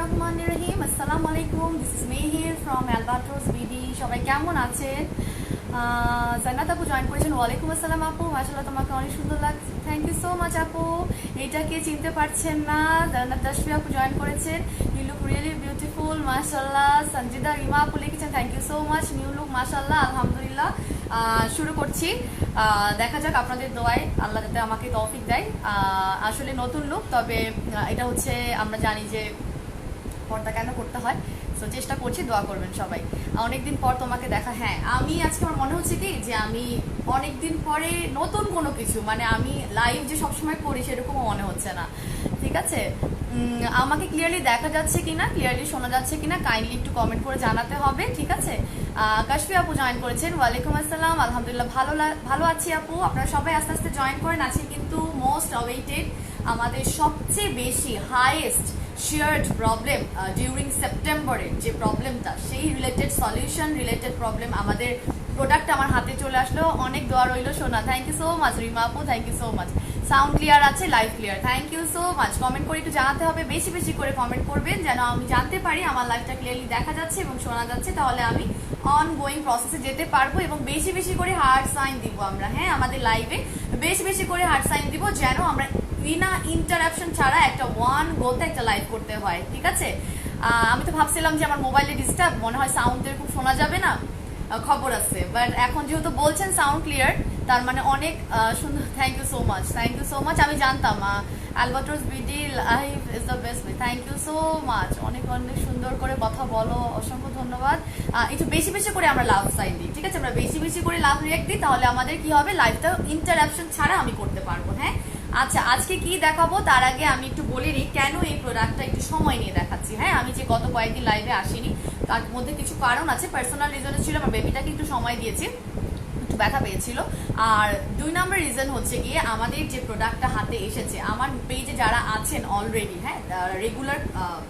রহিম। আসসালামু আলাইকুম। This is Mehir from Albatross BD. সবাই কেমন আছেন? জান্নাত আপু জয়েন করেছেন। ওয়ালাইকুম আসসালাম আপু, মাশাআল্লাহ তোমাকে অনেক সুন্দর লাগছে। থ্যাংক ইউ সো মাচ আপু। এটাকে চিনতে পারছেন না? জান্নাত তাশফি আপু জয়েন করেছেন। ইউ লুক রিয়েলি বিউটিফুল, মাশাআল্লাহ। সঞ্জিদা রিমা আপু লিখেছেন thank you so much. New look, মাশাআল্লাহ। আলহামদুলিল্লাহ। শুরু করছি। দেখা যাক আপনাদের দোয়ায় আল্লাহ যাতে আমাকে তৌফিক দেয়। আসলে নতুন লুক, তবে এটা হচ্ছে আমরা জানি যে পর্দা কেন করতে হয়, তো চেষ্টা করছি, দোয়া করবেন সবাই। অনেকদিন পর তোমাকে দেখা। হ্যাঁ, আমি আজকে আমার মনে হচ্ছে কি যে আমি অনেকদিন পরে নতুন কোনো কিছু, মানে আমি লাইভ যে সবসময় করি সেরকমও মনে হচ্ছে না। ঠিক আছে, আমাকে ক্লিয়ারলি দেখা যাচ্ছে কিনা, ক্লিয়ারলি শোনা যাচ্ছে কিনা কাইন্ডলি একটু কমেন্ট করে জানাতে হবে। ঠিক আছে। কাশফি আপু জয়েন করেছেন। ওয়ালাইকুম আসসালাম। আলহামদুলিল্লাহ ভালো আছি আপু। আপনারা সবাই আস্তে আস্তে জয়েন করেন। আছি কিন্তু মোস্ট অওয়েটেড, আমাদের সবচেয়ে বেশি হাইয়েস্ট শেয়ার্ড প্রবলেম ডিউরিং সেপ্টেম্বরের যে প্রবলেমটা, সেই রিলেটেড সলিউশন রিলেটেড প্রবলেম, আমাদের প্রোডাক্ট আমার হাতে চলে আসলো। অনেক দোয়া রইল সোনা। Thank you so much Rima আপু, thank you so much. Sound clear আছে, live clear. Thank you so much. Comment করে একটু জানাতে হবে, বেশি বেশি করে কমেন্ট করবেন যেন আমি জানতে পারি আমার লাইভটা ক্লিয়ারলি দেখা যাচ্ছে এবং শোনা যাচ্ছে। তাহলে আমি অন গোয়িং প্রসেসে যেতে পারবো এবং বেশি বেশি করে হার্ট সাইন দিব আমরা। হ্যাঁ, আমাদের লাইভে বেশি বেশি করে হার্ট সাইন দিব যেন আমরা বিনা ইন্টারাপশন ছাড়া একটা ওয়ান গোতে একটা লাইভ করতে হয়। ঠিক আছে। আমি তো ভাবছিলাম যে আমার মোবাইলে ডিস্টার্ব, মনে হয় সাউন্ড এরকম শোনা যাবে না, খবর আছে, বাট এখন যেহেতু বলছেন সাউন্ড ক্লিয়ার, তার মানে অনেক সুন্দর। Thank you so much, thank you so much. আমি জানতাম Albatross BD live is the best. Thank you so much. অনেক অনেক সুন্দর করে কথা বলো, অসংখ্য ধন্যবাদ। একটু বেশি বেশি করে আমরা লাভ সাইন দিই। ঠিক আছে, আমরা বেশি বেশি করে লাভ রিয়াক্ট দিই, তাহলে আমাদের কি হবে, লাইভটা ইন্টারাপশন ছাড়া আমি করতে পারবো। হ্যাঁ, আচ্ছা, আজকে কি দেখাবো তার আগে আমি একটু বলে নিই কেন এই প্রোডাক্টটা একটু সময় নিয়ে দেখাচ্ছি। হ্যাঁ, আমি যে গত কয়েকদিন লাইভে আসিনি, তার মধ্যে কিছু কারণ আছে, পার্সোনাল রিজনে ছিল। আমার বেবিটাকে একটু সময় দিয়েছি, একটু ব্যথা পেয়েছিল। আর 2 নম্বর রিজন হচ্ছে গিয়ে আমাদের যে প্রোডাক্টটা হাতে এসেছে, আমার পেজে যারা আছেন অলরেডি, হ্যাঁ, রেগুলার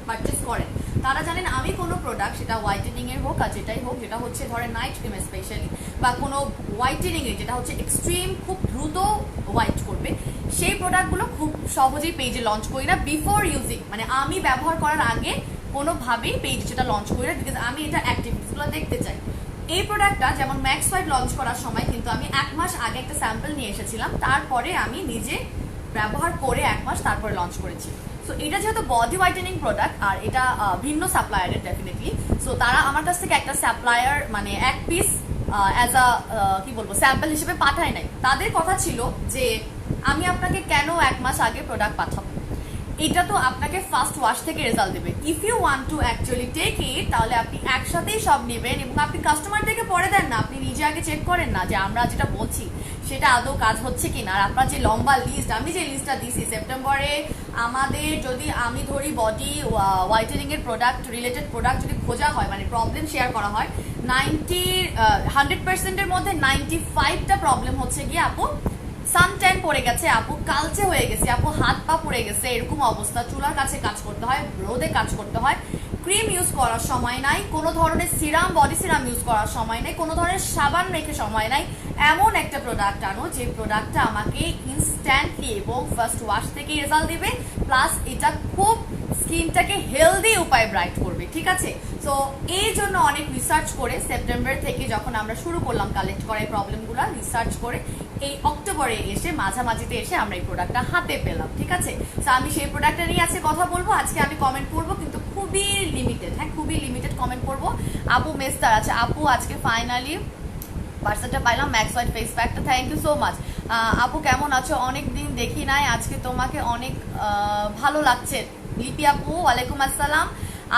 পারচেস করেন, তারা জানেন আমি কোনো প্রোডাক্ট, সেটা হোয়াইটেনিং এর হোক আর যেটাই হোক, যেটা হচ্ছে ধরেন নাইট ক্রিম স্পেশালি, বা কোনো হোয়াইটেনিং এর যেটা হচ্ছে এক্সট্রিম খুব দ্রুত হোয়াইট করবে, সেই প্রোডাক্টগুলো খুব সহজেই পেজে লঞ্চ করি না বিফোর ইউজিং, মানে আমি ব্যবহার করার আগে কোনোভাবেই পেজে সেটা লঞ্চ করি না, বিকজ আমি এটা অ্যাক্টিভিটিসগুলো দেখতে চাই। এই প্রোডাক্টটা যেমন ম্যাক্স হোয়াইট লঞ্চ করার সময় কিন্তু আমি 1 মাস আগে একটা স্যাম্পল নিয়ে এসেছিলাম, তারপরে আমি নিজে ব্যবহার করে 1 মাস তারপরে লঞ্চ করেছি। সো এটা যেহেতু বডি হোয়াইটেনিং প্রোডাক্ট আর এটা ভিন্ন সাপ্লায়ারের ডেফিনেটলি, সো তারা আমার কাছ থেকে একটা সাপ্লায়ার মানে 1 পিস অ্যাজ আ কি বলবো স্যাম্পল হিসেবে পাঠায় নাই। তাদের কথা ছিল যে আমি আপনাকে কেন 1 মাস আগে প্রোডাক্ট পাঠাবো, এটা তো আপনাকে ফার্স্ট ওয়াশ থেকে রেজাল্ট দেবে। If you want to actually take it, তাহলে আপনি একসাথেই সব নেবেন এবং আপনি কাস্টমারদেরকে পরে দেন না, আপনি নিজে আগে চেক করেন না যে আমরা যেটা বলছি সেটা আদৌ কাজ হচ্ছে কিনা। আর আপনার যে লম্বা লিস্ট, আমি যে লিস্টটা দিছি সেপ্টেম্বরে, আমাদের যদি আমি ধরি বডি হোয়াইটেনিং এর প্রোডাক্ট রিলেটেড প্রোডাক্ট যদি খোঁজা হয়, মানে প্রবলেম শেয়ার করা হয়, 100%-এর মধ্যে 95টা প্রবলেম হচ্ছে গিয়ে আপু সানট্যান পড়ে গেছে, আপু কালচে হয়ে গেছে, আপু হাত পা পড়ে গেছে, এরকম অবস্থা। চুলার কাছে কাজ করতে হয়, রোদে কাজ করতে হয়, ক্রিম ইউজ করার সময় নাই, কোনো ধরনের সিরাম, বডি সিরাম ইউজ করার সময় নাই, কোনো ধরনের সাবান রেখে সময় নাই। এমন একটা প্রোডাক্ট আনো যে প্রোডাক্টটা আমাকে ইনস্ট্যান্টলি এবং ফার্স্ট ওয়াশ থেকে রেজাল্ট দিবে, প্লাস এটা খুব স্কিনটাকে হেলদি উপায় ব্রাইট করবে। ঠিক আছে। সো এই জন্য অনেক রিসার্চ করে সেপ্টেম্বর থেকে যখন আমরা শুরু করলাম কালেক্ট করা এই প্রবলেমগুলো রিসার্চ করে, এই অক্টোবরে এসে মাঝামাঝিতে এসে আমরা এই প্রোডাক্টটা হাতে পেলাম। ঠিক আছে। তো আমি সেই প্রোডাক্টটা নিয়ে আজকে কথা বলবো। আজকে আমি কমেন্ট করবো কিন্তু খুবই লিমিটেড, হ্যাঁ, খুবই লিমিটেড কমেন্ট করবো। আপু মেস্তার আছে, আপু আজকে ফাইনালি পার্সেলটা পাইলাম, ম্যাক্স হোয়াইট ফেস প্যাকটা। Thank you so much. আপু কেমন আছো, অনেক দিন দেখি নাই, আজকে তোমাকে অনেক ভালো লাগছে। লিপি আপু ওয়ালাইকুম আসসালাম।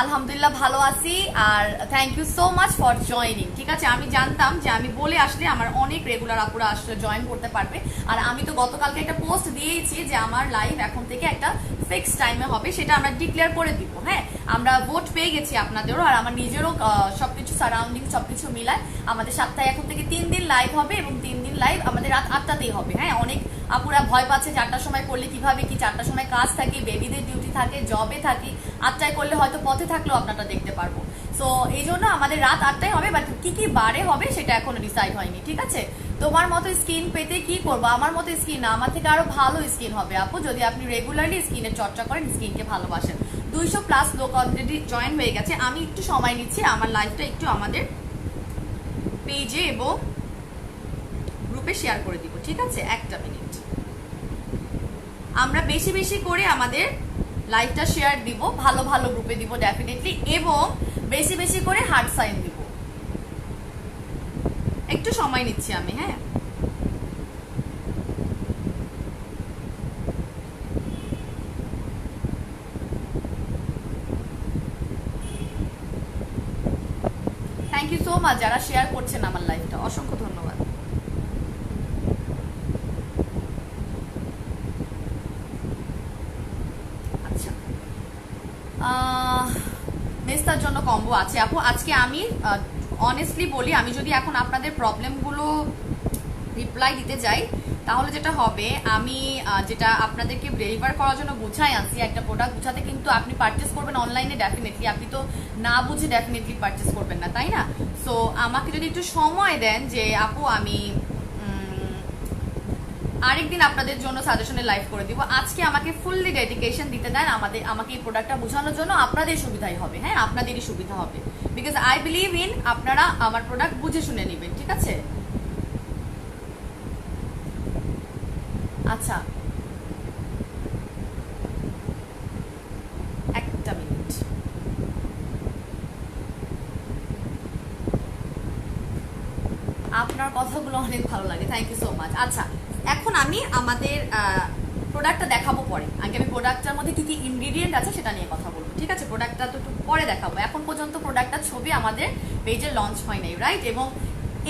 আলহামদুলিল্লাহ ভালো আছি, আর thank you so much for joining. ঠিক আছে, আমি জানতাম যে আমি বলে আসলে আমার অনেক রেগুলার আপুরা আসলে জয়েন করতে পারবে। আর আমি তো গতকালকে একটা পোস্ট দিয়েছি যে আমার লাইভ এখন থেকে একটা ফিক্স টাইমে হবে, সেটা আমরা ডিক্লেয়ার করে দিব। হ্যাঁ, আমরা ভোট পেয়ে গেছি আপনাদেরও, আর আমার নিজেরও সবকিছু সারাউন্ডিং সবকিছু মিলায় আমাদের সপ্তাহে এখন থেকে 3 দিন লাইভ হবে এবং 3 দিন লাইভ আমাদের রাত 8টাতেই হবে। হ্যাঁ, অনেক আপুরা ভয় পাচ্ছে 4টার সময় করলে কিভাবে কি, 4টার সময় কাজ থাকে, বেবিদের ডিউটি থাকে, জবে থাকি, 8টায় করলে হয়তো পথে থাকলেও আপনারা দেখতে পারবো। সো এই জন্য আমাদের রাত 8টায় হবে, বাট কি কি বারে হবে সেটা এখনো ডিসাইড হয়নি। ঠিক আছে। তোমার মতো স্কিন পেতে কি করবো, আমার মতো স্কিন না, আমার থেকে আরো ভালো স্কিন হবে আপু যদি আপনি রেগুলারলি স্কিনের চর্চা করেন, স্কিনকে ভালোবাসেন। 200+ লোক অলরেডি জয়েন হয়ে গেছে। আমি একটু সময় নিচ্ছি, আমার লাইভটা একটু আমাদের পেজে এবং গ্রুপে শেয়ার করে দিব, ঠিক আছে? একটা মিনিট। আমরা বেশি বেশি করে আমাদের লাইভটা শেয়ার দিব, ভালো ভালো গ্রুপে দিব ডেফিনেটলি, এবং বেশি বেশি করে হার্ট সাইন দিব। একটু সময় নিচ্ছি আমি, হ্যাঁ। থ্যাংক ইউ সো মাচ যারা শেয়ার করছেন আমার লাইভটা, অসংখ্য ধন্যবাদ। আচ্ছা, মেস্তার জন্য কম্বো আছে আপু। আজকে আমি অনেস্টলি বলি, আমি যদি এখন আপনাদের প্রবলেমগুলো রিপ্লাই দিতে যাই তাহলে যেটা হবে, আমি যেটা আপনাদেরকে ডেলিভার করার জন্য গুছাই আনছি একটা প্রোডাক্ট, গুছাতে কিন্তু আপনি পারচেস করবেন অনলাইনে ডেফিনেটলি, আপনি তো না বুঝে ডেফিনেটলি পারচেস করবেন না, তাই না? সো আমাকে যদি একটু সময় দেন যে আপু আমি আরেকদিন আপনাদের জন্য সাজেশনের লাইভ করে দিব, আজকে আমাকে ফুললি ডেডিকেশন দিতে দেন আমাকে এই প্রোডাক্টটা বোঝানোর জন্য। আপনাদের সুবিধাই হবে, হ্যাঁ, আপনাদেরই সুবিধা হবে, বিকজ আই বিলিভ ইন আপনারা আমার প্রোডাক্ট বুঝে শুনে নেবেন, ঠিক আছে? আচ্ছা, একটা মিনিট। আপনার কথাগুলো অনেক ভালো লাগে, থ্যাংক ইউ সো মাচ। আচ্ছা, এখন আমি আমাদের প্রোডাক্টটা দেখাবো পরে, আগে আমি প্রোডাক্টটার মধ্যে কি কি ইনগ্রিডিয়েন্ট আছে সেটা নিয়ে কথা বলবো, ঠিক আছে? প্রোডাক্টটা তো একটু পরে দেখাবো, এখন পর্যন্ত প্রোডাক্টটার ছবি আমাদের পেজে লঞ্চ হয় নাই, রাইট? এবং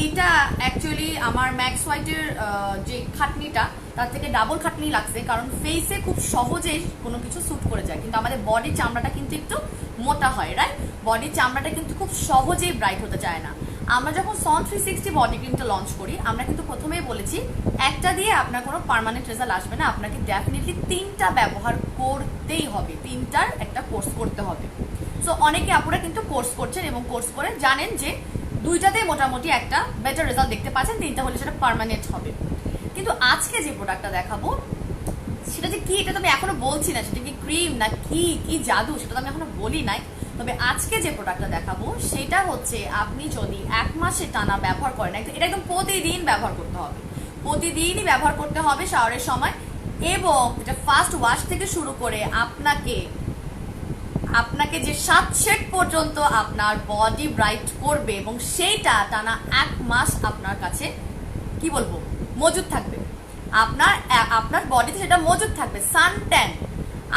এইটা অ্যাকচুয়ালি আমার ম্যাক্স হোয়াইটের যে খাটনিটা তার থেকে ডাবল খাটনি লাগছে, কারণ ফেসে খুব সহজেই কোনো কিছু স্যুট করে যায়, কিন্তু আমাদের বডির চামড়াটা কিন্তু একটু মোটা হয়, রাইট? বডির চামড়াটা কিন্তু খুব সহজেই ব্রাইট হতে চায় না। আমরা যখন সন 360 বডি ক্রিমটা লঞ্চ করি, আমরা কিন্তু প্রথমেই বলেছি একটা দিয়ে আপনার কোনো পার্মানেন্ট রেজাল্ট আসবে না, আপনাকে ডেফিনেটলি 3টা ব্যবহার করতেই হবে, 3টার একটা কোর্স করতে হবে। সো অনেকে আপুরা কিন্তু কোর্স করছেন এবং কোর্স করে জানেন যে 2টাতে মোটামুটি একটা বেটার রেজাল্ট দেখতে পাচ্ছেন, 3টা হলে সেটা পার্মানেন্ট হবে। কিন্তু আজকে যে প্রোডাক্টটা দেখাবো সেটা যে কি, এটা তো আমি এখনো বলছি না, সেটা কি ক্রিম না কি কি জাদু, সেটা তো আমি এখনো বলি নাই। তবে আজকে যে প্রোডাক্টটা দেখাবো সেটা হচ্ছে, আপনি যদি 1 মাসে টানা ব্যবহার করেন, এটা একদম প্রতিদিন ব্যবহার করতে হবে, প্রতিদিনই ব্যবহার করতে হবে শাওয়ারের সময়, এবং এটা ফার্স্ট ওয়াশ থেকে শুরু করে আপনাকে যে 7 শেড পর্যন্ত আপনার বডি ব্রাইট করবে, এবং সেইটা টানা 1 মাস আপনার কাছে কি বলবো মজুদ থাকবে, আপনার বডিতে সেটা মজুদ থাকবে। সানট্যান,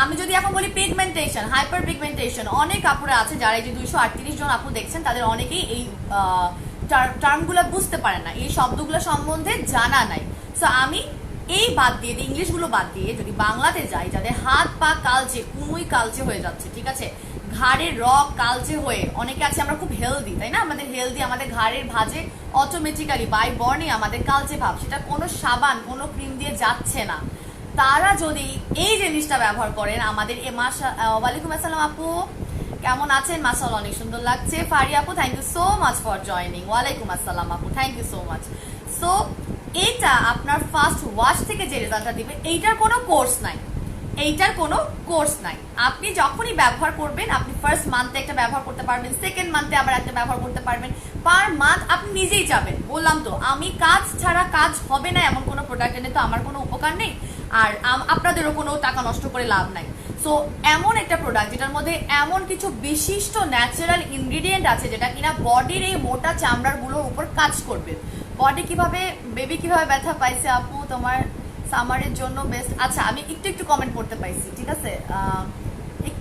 আমি যদি এখন বলি পিগমেন্টেশন, হাইপার পিগমেন্টেশন, অনেক আপুরা আছে যারা এই যে 238 জন আপু দেখছেন, তাদের অনেকেই এই টার্মগুলো বুঝতে পারে না, এই শব্দগুলো সম্বন্ধে জানা নাই। সো আমি এই বাদ দিয়ে, ইংলিশগুলো বাদ দিয়ে যদি বাংলাতে যাই, যাদের হাত পা কালচে, কুনুই কালচে হয়ে যাচ্ছে, ঠিক আছে, ঘাড়ের রক কালচে হয়ে, অনেকে আছে আমরা খুব হেলদি, তাই না? আমাদের হেলদি, আমাদের ঘাড়ের ভাঁজে অটোমেটিক্যালি বাই বর্ণে আমাদের কালচে ভাব, সেটা কোনো সাবান কোনো ক্রিম দিয়ে যাচ্ছে না। তারা যদি এই জিনিসটা ব্যবহার করেন, আমাদের এ ওয়ালাইকুম আসসালাম আপু, কেমন আছেন? মাশাআল্লাহ অনেক সুন্দর লাগছে। ফারি আপু thank you so much for joining. ওয়ালাইকুম আসসালাম আপু, thank you so much. So এটা আপনার ফার্স্ট ওয়াশ থেকে যে রেজাল্টটা দিবে, এইটার কোনো কোর্স নাই, এইটার কোনো কোর্স নাই। আপনি যখনই ব্যবহার করবেন, আপনি ফার্স্ট মান্থে একটা ব্যবহার করতে পারবেন, সেকেন্ড মান্থে আবার একটা ব্যবহার করতে পারবেন, পার মান্থ আপনি নিজেই যাবেন। বললাম তো, আমি কাজ ছাড়া কাজ হবে না এমন কোনো প্রোডাক্ট এনে তো আমার কোনো উপকার নেই, আর আপনাদেরও কোনো টাকা নষ্ট করে লাভ নাই। সো এমন একটা প্রোডাক্ট যেটার মধ্যে এমন কিছু বিশিষ্ট ন্যাচারাল ইনগ্রিডিয়েন্ট আছে যেটা কিনা বডির এই মোটা চামড়াগুলোর উপর কাজ করবে। বডি কিভাবে, বেবি কিভাবে ব্যথা পাইছে আপু তোমার সামারের জন্য বেস্ট। আচ্ছা, আমি একটু কমেন্ট করতে পাইছি, ঠিক আছে,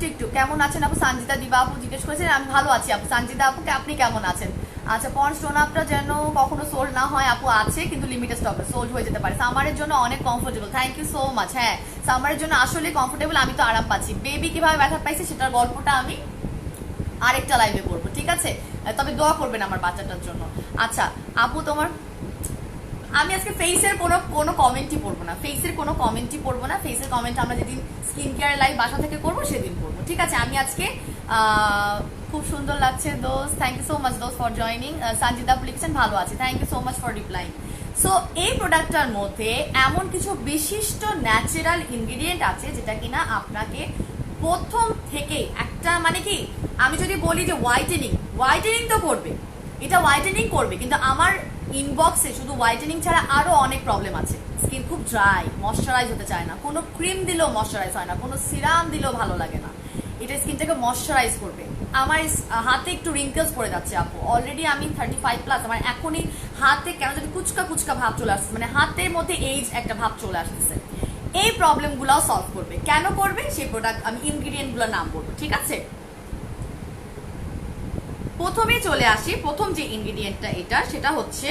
একটু কেমন আছেন আপু? সঞ্জিতা দিবা আপু জিজ্ঞেস করেছেন, আমি ভালো আছি আপু। সঞ্জিতা আপুকে আপনি কেমন আছেন? আচ্ছা, পন্ডস টোন আপটা যেন কখনো সোল্ড না হয় আপু, আছে কিন্তু লিমিটেড স্টকে, সোল্ড হয়ে যেতে পারে। সামারের জন্য অনেক comfortable, thank you so much. হ্যাঁ, সামারের জন্য আসলে কমফোর্টেবল, আমি তো আরাম পাচ্ছি। বেবি কিভাবে ব্যথা পাইছে সেটার গল্পটা আমি আরেকটা লাইভে করবো, ঠিক আছে? তবে দোয়া করবেন আমার বাচ্চাটার জন্য। আচ্ছা আপু তোমার, আমি আজকে ফেসের কোনো কমেন্টই পড়বো না, ফেসের কমেন্ট আমরা যেদিন স্কিন কেয়ার লাইভ বাসা থেকে করবো সেদিন করবো, ঠিক আছে? আমি আজকে খুব সুন্দর লাগছে দোস্ত, থ্যাংক ইউ সো মাচ দোস্ত ফর জয়নিং। সঞ্জিতা আপু লিখছেন ভালো আছে, thank you so much for replying. So এই প্রোডাক্টটার মধ্যে এমন কিছু বিশিষ্ট ন্যাচারাল ইনগ্রিডিয়েন্ট আছে যেটা কিনা আপনাকে প্রথম থেকে একটা মানে কি, আমি যদি বলি যে হোয়াইটেনিং তো করবে, এটা হোয়াইটেনিং করবে, কিন্তু আমার ইনবক্সে শুধু হোয়াইটেনিং ছাড়া আরো অনেক প্রবলেম আছে। স্কিন খুব ড্রাই, ময়শ্চারাইজ হতে চায় না, কোনো ক্রিম দিলেও ময়শ্চারাইজ হয় না, কোনো সিরাম দিলেও ভালো লাগে না। এটা স্কিনটাকে ময়শ্চারাইজ করবে। আমার হাতে একটু রিঙ্কেলস পড়ে যাচ্ছে আপু, অলরেডি আমি 35+, আমার এখনই হাতে কেন যদি কুচকা কুচকা ভাব চলে আসছে, মানে হাতের মধ্যে এইজ একটা ভাব চলে আসতেছে। এই প্রবলেমগুলোও সলভ করবে। কেন করবে সেই প্রোডাক্ট আমি ইনগ্রিডিয়েন্টগুলোর নাম বলবো, ঠিক আছে? প্রথমে চলে আসি, প্রথম যে ইনগ্রিডিয়েন্টটা এটা, সেটা হচ্ছে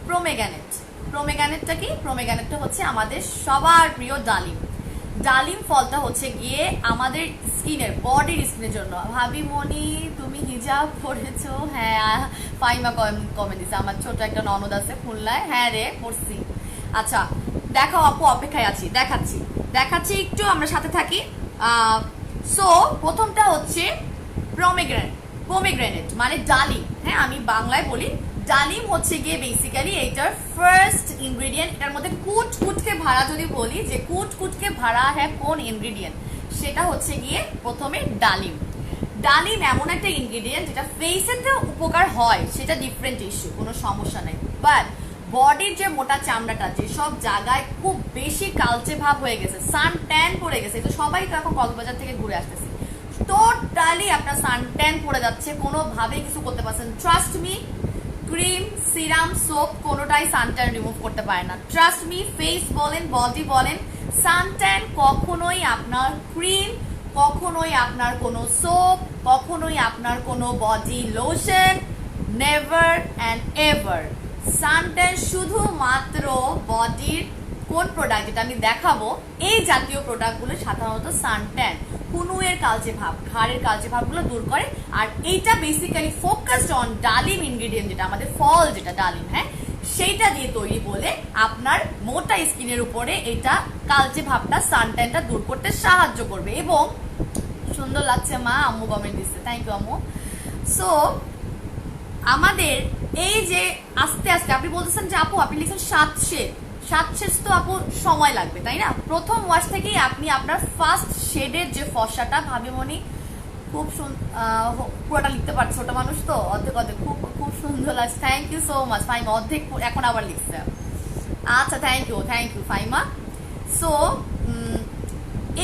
প্রোমেগ্যানেট। প্রোমেগ্যানেটটা কি? প্রোমেগ্যানেটটা হচ্ছে আমাদের সবার প্রিয় ডালিম। ডালিম ফলটা হচ্ছে গিয়ে আমাদের স্কিনের, বডির স্কিনের জন্য। ভাবি মনি তুমি হিজাব পরেছো? হ্যাঁ, ফাইমা কমেন্ট দিছে, আমার ছোট একটা ননদ আছে খুলনায়। হ্যাঁ রে, পড়ছি। আচ্ছা দেখাও আপু, অপেক্ষায় আছি, দেখাচ্ছি একটু, আমরা সাথে থাকি। সো প্রথমটা হচ্ছে প্রোমেগ্রেনেট মানে ডালিম। হ্যাঁ, আমি বাংলায় বলি। ডালিম হচ্ছে গিয়ে বেসিক্যালি এটার ফার্স্ট ইনগ্রিডিয়েন্ট। এটার মধ্যে কুটকে ভরা, যদি বলি যে কুটকে ভরা হ্যাঁ কোন ইনগ্রিডিয়েন্ট, সেটা হচ্ছে গিয়ে প্রথমে ডালিম। ডালিম এমন একটা ইনগ্রিডিয়েন্ট যেটা ফেসেতে উপকার হয়, সেটা ডিফারেন্ট ইস্যু, কোনো সমস্যা নেই। বাট বডির যে মোটা চামড়াটা, যেসব জায়গায় খুব বেশি কালচে ভাব হয়ে গেছে, সান ট্যান পড়ে গেছে, তো সবাই তো এখন কক্সবাজার থেকে ঘুরে আসতেছে, টোটালি আপনার সান ট্যান পড়ে যাচ্ছে, কোনোভাবেই কিছু করতে পারছেন। Trust me, cream, serum, soap কোনোটাই সানট্যান রিমুভ করতে পারে না। ট্রাস্ট মি, ফেস বলেন, বডি বলেন, সানট্যান কখনোই আপনার ক্রিম, কখনোই আপনার কোনো সোপ, কখনোই আপনার কোনো body lotion, never and ever. Suntan শুধুমাত্র বডির কোন প্রোডাক্ট, যেটা আমি দেখাবো, এই জাতীয় প্রোডাক্টগুলো সাধারণত সানট্যান, কুনুয়ের কালচে ভাব, ঘাড়ের কালচে ভাবগুলো দূর করে। আর এইটা বেসিক্যালি ফোকাসড অন ডালিম ইনগ্রিডিয়েন্ট, যেটা আমাদের ফল, যেটা ডালিম, হ্যাঁ সেইটা দিয়ে তৈরি বলে আপনার মোটা স্কিনের উপরে এটা কালচে ভাবটা, সানট্যানটা দূর করতে সাহায্য করবে। এবং সুন্দর লাগছে মা, আম্মু কমেন্ট দিচ্ছে, থ্যাংক ইউ আম্মু। সো আমাদের এই যে আস্তে আস্তে আপনি বলতেছেন যে আপু আপনি লিখছেন 7 শেড, তো আপু সময় লাগবে, তাই না? প্রথম ওয়াশ থেকেই আপনি আপনার ফার্স্ট শেডের যে ফর্সাটা, ভাবিমনি খুব পুরোটা লিখতে পারছে, ছোট মানুষ তো, অর্ধেক খুব খুব সুন্দর লাগছে। Thank you so much Faima, অর্ধেক এখন আবার লিখছে। আচ্ছা থ্যাংক ইউ ফাইমা। সো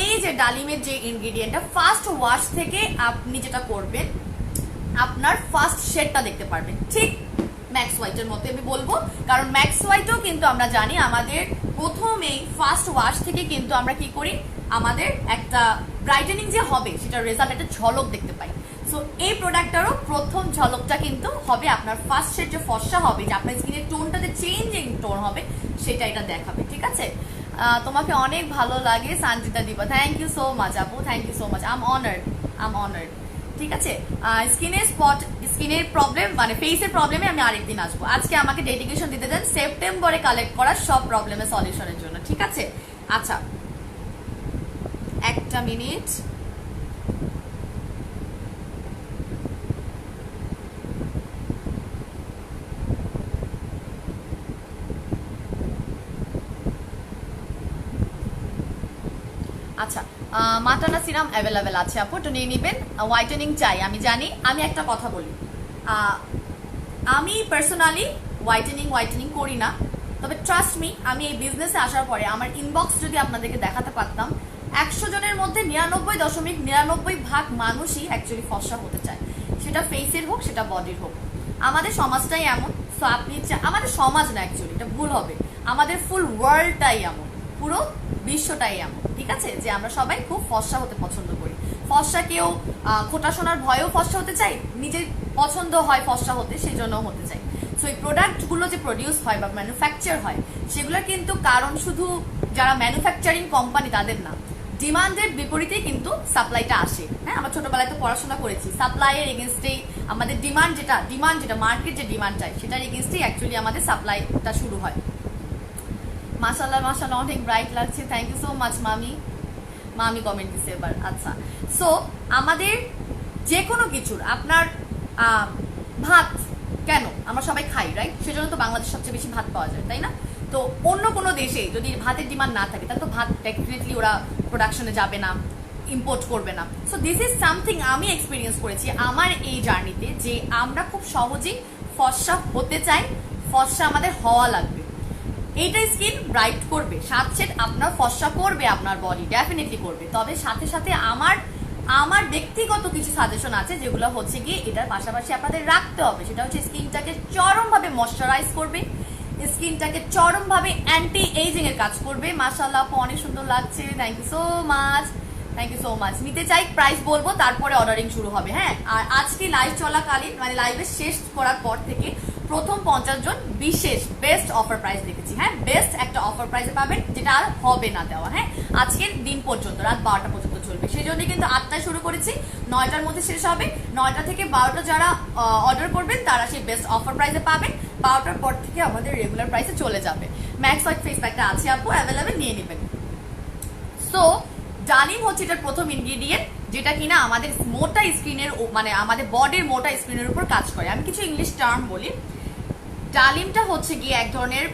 এই যে ডালিমের যে ইনগ্রিডিয়েন্টটা, ফার্স্ট ওয়াশ থেকে আপনি যেটা করবেন, আপনার ফার্স্ট শেডটা দেখতে পারবেন, ঠিক ম্যাক্স হোয়াইটের মতো আমি বলবো। কারণ ম্যাক্স হোয়াইটও কিন্তু আমরা জানি আমাদের প্রথমেই ফার্স্ট ওয়াশ থেকে কিন্তু আমরা কি করি, আমাদের একটা ব্রাইটেনিং যে হবে সেটার রেজাল্ট, একটা ঝলক দেখতে পাই। সো এই প্রোডাক্টটারও প্রথম ঝলকটা কিন্তু হবে আপনার ফার্স্ট শেড, যে ফর্সা হবে, যে আপনার স্কিনের টোনটা যে চেঞ্জিং টোন হবে, সেটা এটা দেখাবে, ঠিক আছে? তোমাকে অনেক ভালো লাগে Sanjida Diba, thank you so much আপু, thank you so much, I am honoured. ঠিক আছে, স্কিনের প্রবলেম মানে ফেসের প্রবলেমে আমি আরেকদিন আসবো। আজকে আমাকে ডেডিকেশন দিতে দেন সেপ্টেম্বরে কালেক্ট করা সব প্রবলেমের সলিউশনের জন্য, ঠিক আছে? আচ্ছা একটা মিনিট, আচ্ছা মাটানা সিরাম অ্যাভেলেবেল আছে আপু, তো নিয়ে নেবেন। হোয়াইটেনিং চাই আমি জানি। আমি একটা কথা বলি, আমি পার্সোনালি হোয়াইটেনিং করি না, তবে ট্রাস্ট মি, আমি এই বিজনেসে আসার পরে আমার ইনবক্স যদি আপনাদেরকে দেখাতে পারতাম, 100 জনের মধ্যে 99.99% মানুষই অ্যাকচুয়ালি ফর্সা হতে চায়, সেটা ফেসের হোক, সেটা বডির হোক। আমাদের সমাজটাই এমন। সো আপনি আমাদের সমাজ না, অ্যাকচুয়ালি এটা ভুল হবে, আমাদের ফুল ওয়ার্ল্ডটাই এমন, পুরো বিশ্বটাই এমন, ঠিক আছে? যে আমরা সবাই খুব ফর্সা হতে পছন্দ করি। ফর্সা কেউ খোটা শোনার ভয়েও ফর্সা হতে চাই, নিজের পছন্দ হয় ফর্সা হতে, সেই জন্য হতে চাই। সো এই প্রোডাক্টগুলো যে প্রডিউস হয় বা ম্যানুফ্যাকচার হয়, সেগুলো কিন্তু কারণ শুধু যারা ম্যানুফ্যাকচারিং কোম্পানি তাদের না, ডিমান্ডের বিপরীতেই কিন্তু সাপ্লাইটা আসে। হ্যাঁ, আমরা ছোটবেলায় তো পড়াশোনা করেছি, সাপ্লাইয়ের এগেনস্টেই আমাদের ডিমান্ড যেটা মার্কেট যে ডিমান্ড চাই, সেটার এগেনস্টেই অ্যাকচুয়ালি আমাদের সাপ্লাইটা শুরু হয়। মাশাআল্লাহ অনেক ব্রাইট লাগছে, থ্যাংক ইউ সো মাচ মামি কমেন্ট দিছে এবার। আচ্ছা, সো আমাদের যে কোনো কিছুর আপনার ভাত কেন আমরা সবাই খাই, রাইট? সেজন্য তো বাংলাদেশ সবচেয়ে বেশি ভাত পাওয়া যায়, তাই না? তো তো অন্য কোনো দেশে যদি ভাতের ডিমান্ড না থাকে তাহলে তো ভাত ডেফিনেটলি ওরা প্রোডাকশনে যাবে না, ইম্পোর্ট করবে না। সো দিস ইজ সামথিং আমি এক্সপিরিয়েন্স করেছি আমার এই জার্নিতে, যে আমরা খুব সহজেই ফর্সা হতে চাই, ফর্সা আমাদের হওয়া লাগবে। এইটা স্কিন ব্রাইট করবে, সাথে আপনার ফর্সা করবে, আপনার বডি ডেফিনেটলি করবে। তবে সাথে সাথে আমার ব্যক্তিগত কিছু সাজেশন আছে যেগুলো হচ্ছে গিয়ে এটার পাশাপাশি আপনাদের রাখতে হবে। সেটা হচ্ছে স্কিনটাকে চরমভাবে ময়শ্চারাইজ করবে, স্কিনটাকে চরমভাবে অ্যান্টি এজিং এর কাজ করবে। মাশাআল্লাহ আপু অনেক সুন্দর লাগছে, thank you so much, thank you so much. নিতে চাই, প্রাইস বলবো, তারপরে অর্ডারিং শুরু হবে। হ্যাঁ, আর আজকে লাইভ চলাকালীন মানে লাইভে শেষ করার পর থেকে প্রথম 50 জন বিশেষ বেস্ট অফার প্রাইস দেখেছি। হ্যাঁ, বেস্ট একটা অফার প্রাইসে পাবেন, যেটা আর হবে না দেওয়া। হ্যাঁ, আজকের দিন পর্যন্ত রাত 12টা পর্যন্ত চলবে। সেই জন্য কিন্তু 8টায় শুরু করেছি, 9টার মধ্যে শেষ হবে। 9টা থেকে 12টা যারা অর্ডার করবেন তারা সেই বেস্ট অফার প্রাইসে পাবেন। 12টার পর থেকে আমাদের রেগুলার প্রাইসে চলে যাবে। ম্যাক্স হোয়াইট ফেস প্যাকটা আছে আপু, অ্যাভেলেবেল, নিয়ে নেবেন। সো ডালিম হচ্ছে এটার প্রথম ইনগ্রিডিয়েন্ট, যেটা কিনা আমাদের মোটা স্কিনের মানে আমাদের বডির মোটা স্কিনের উপর কাজ করে। আমি কিছু ইংলিশ টার্ম বলি। ডালিমটা হচ্ছে গিয়ে এক ধরনের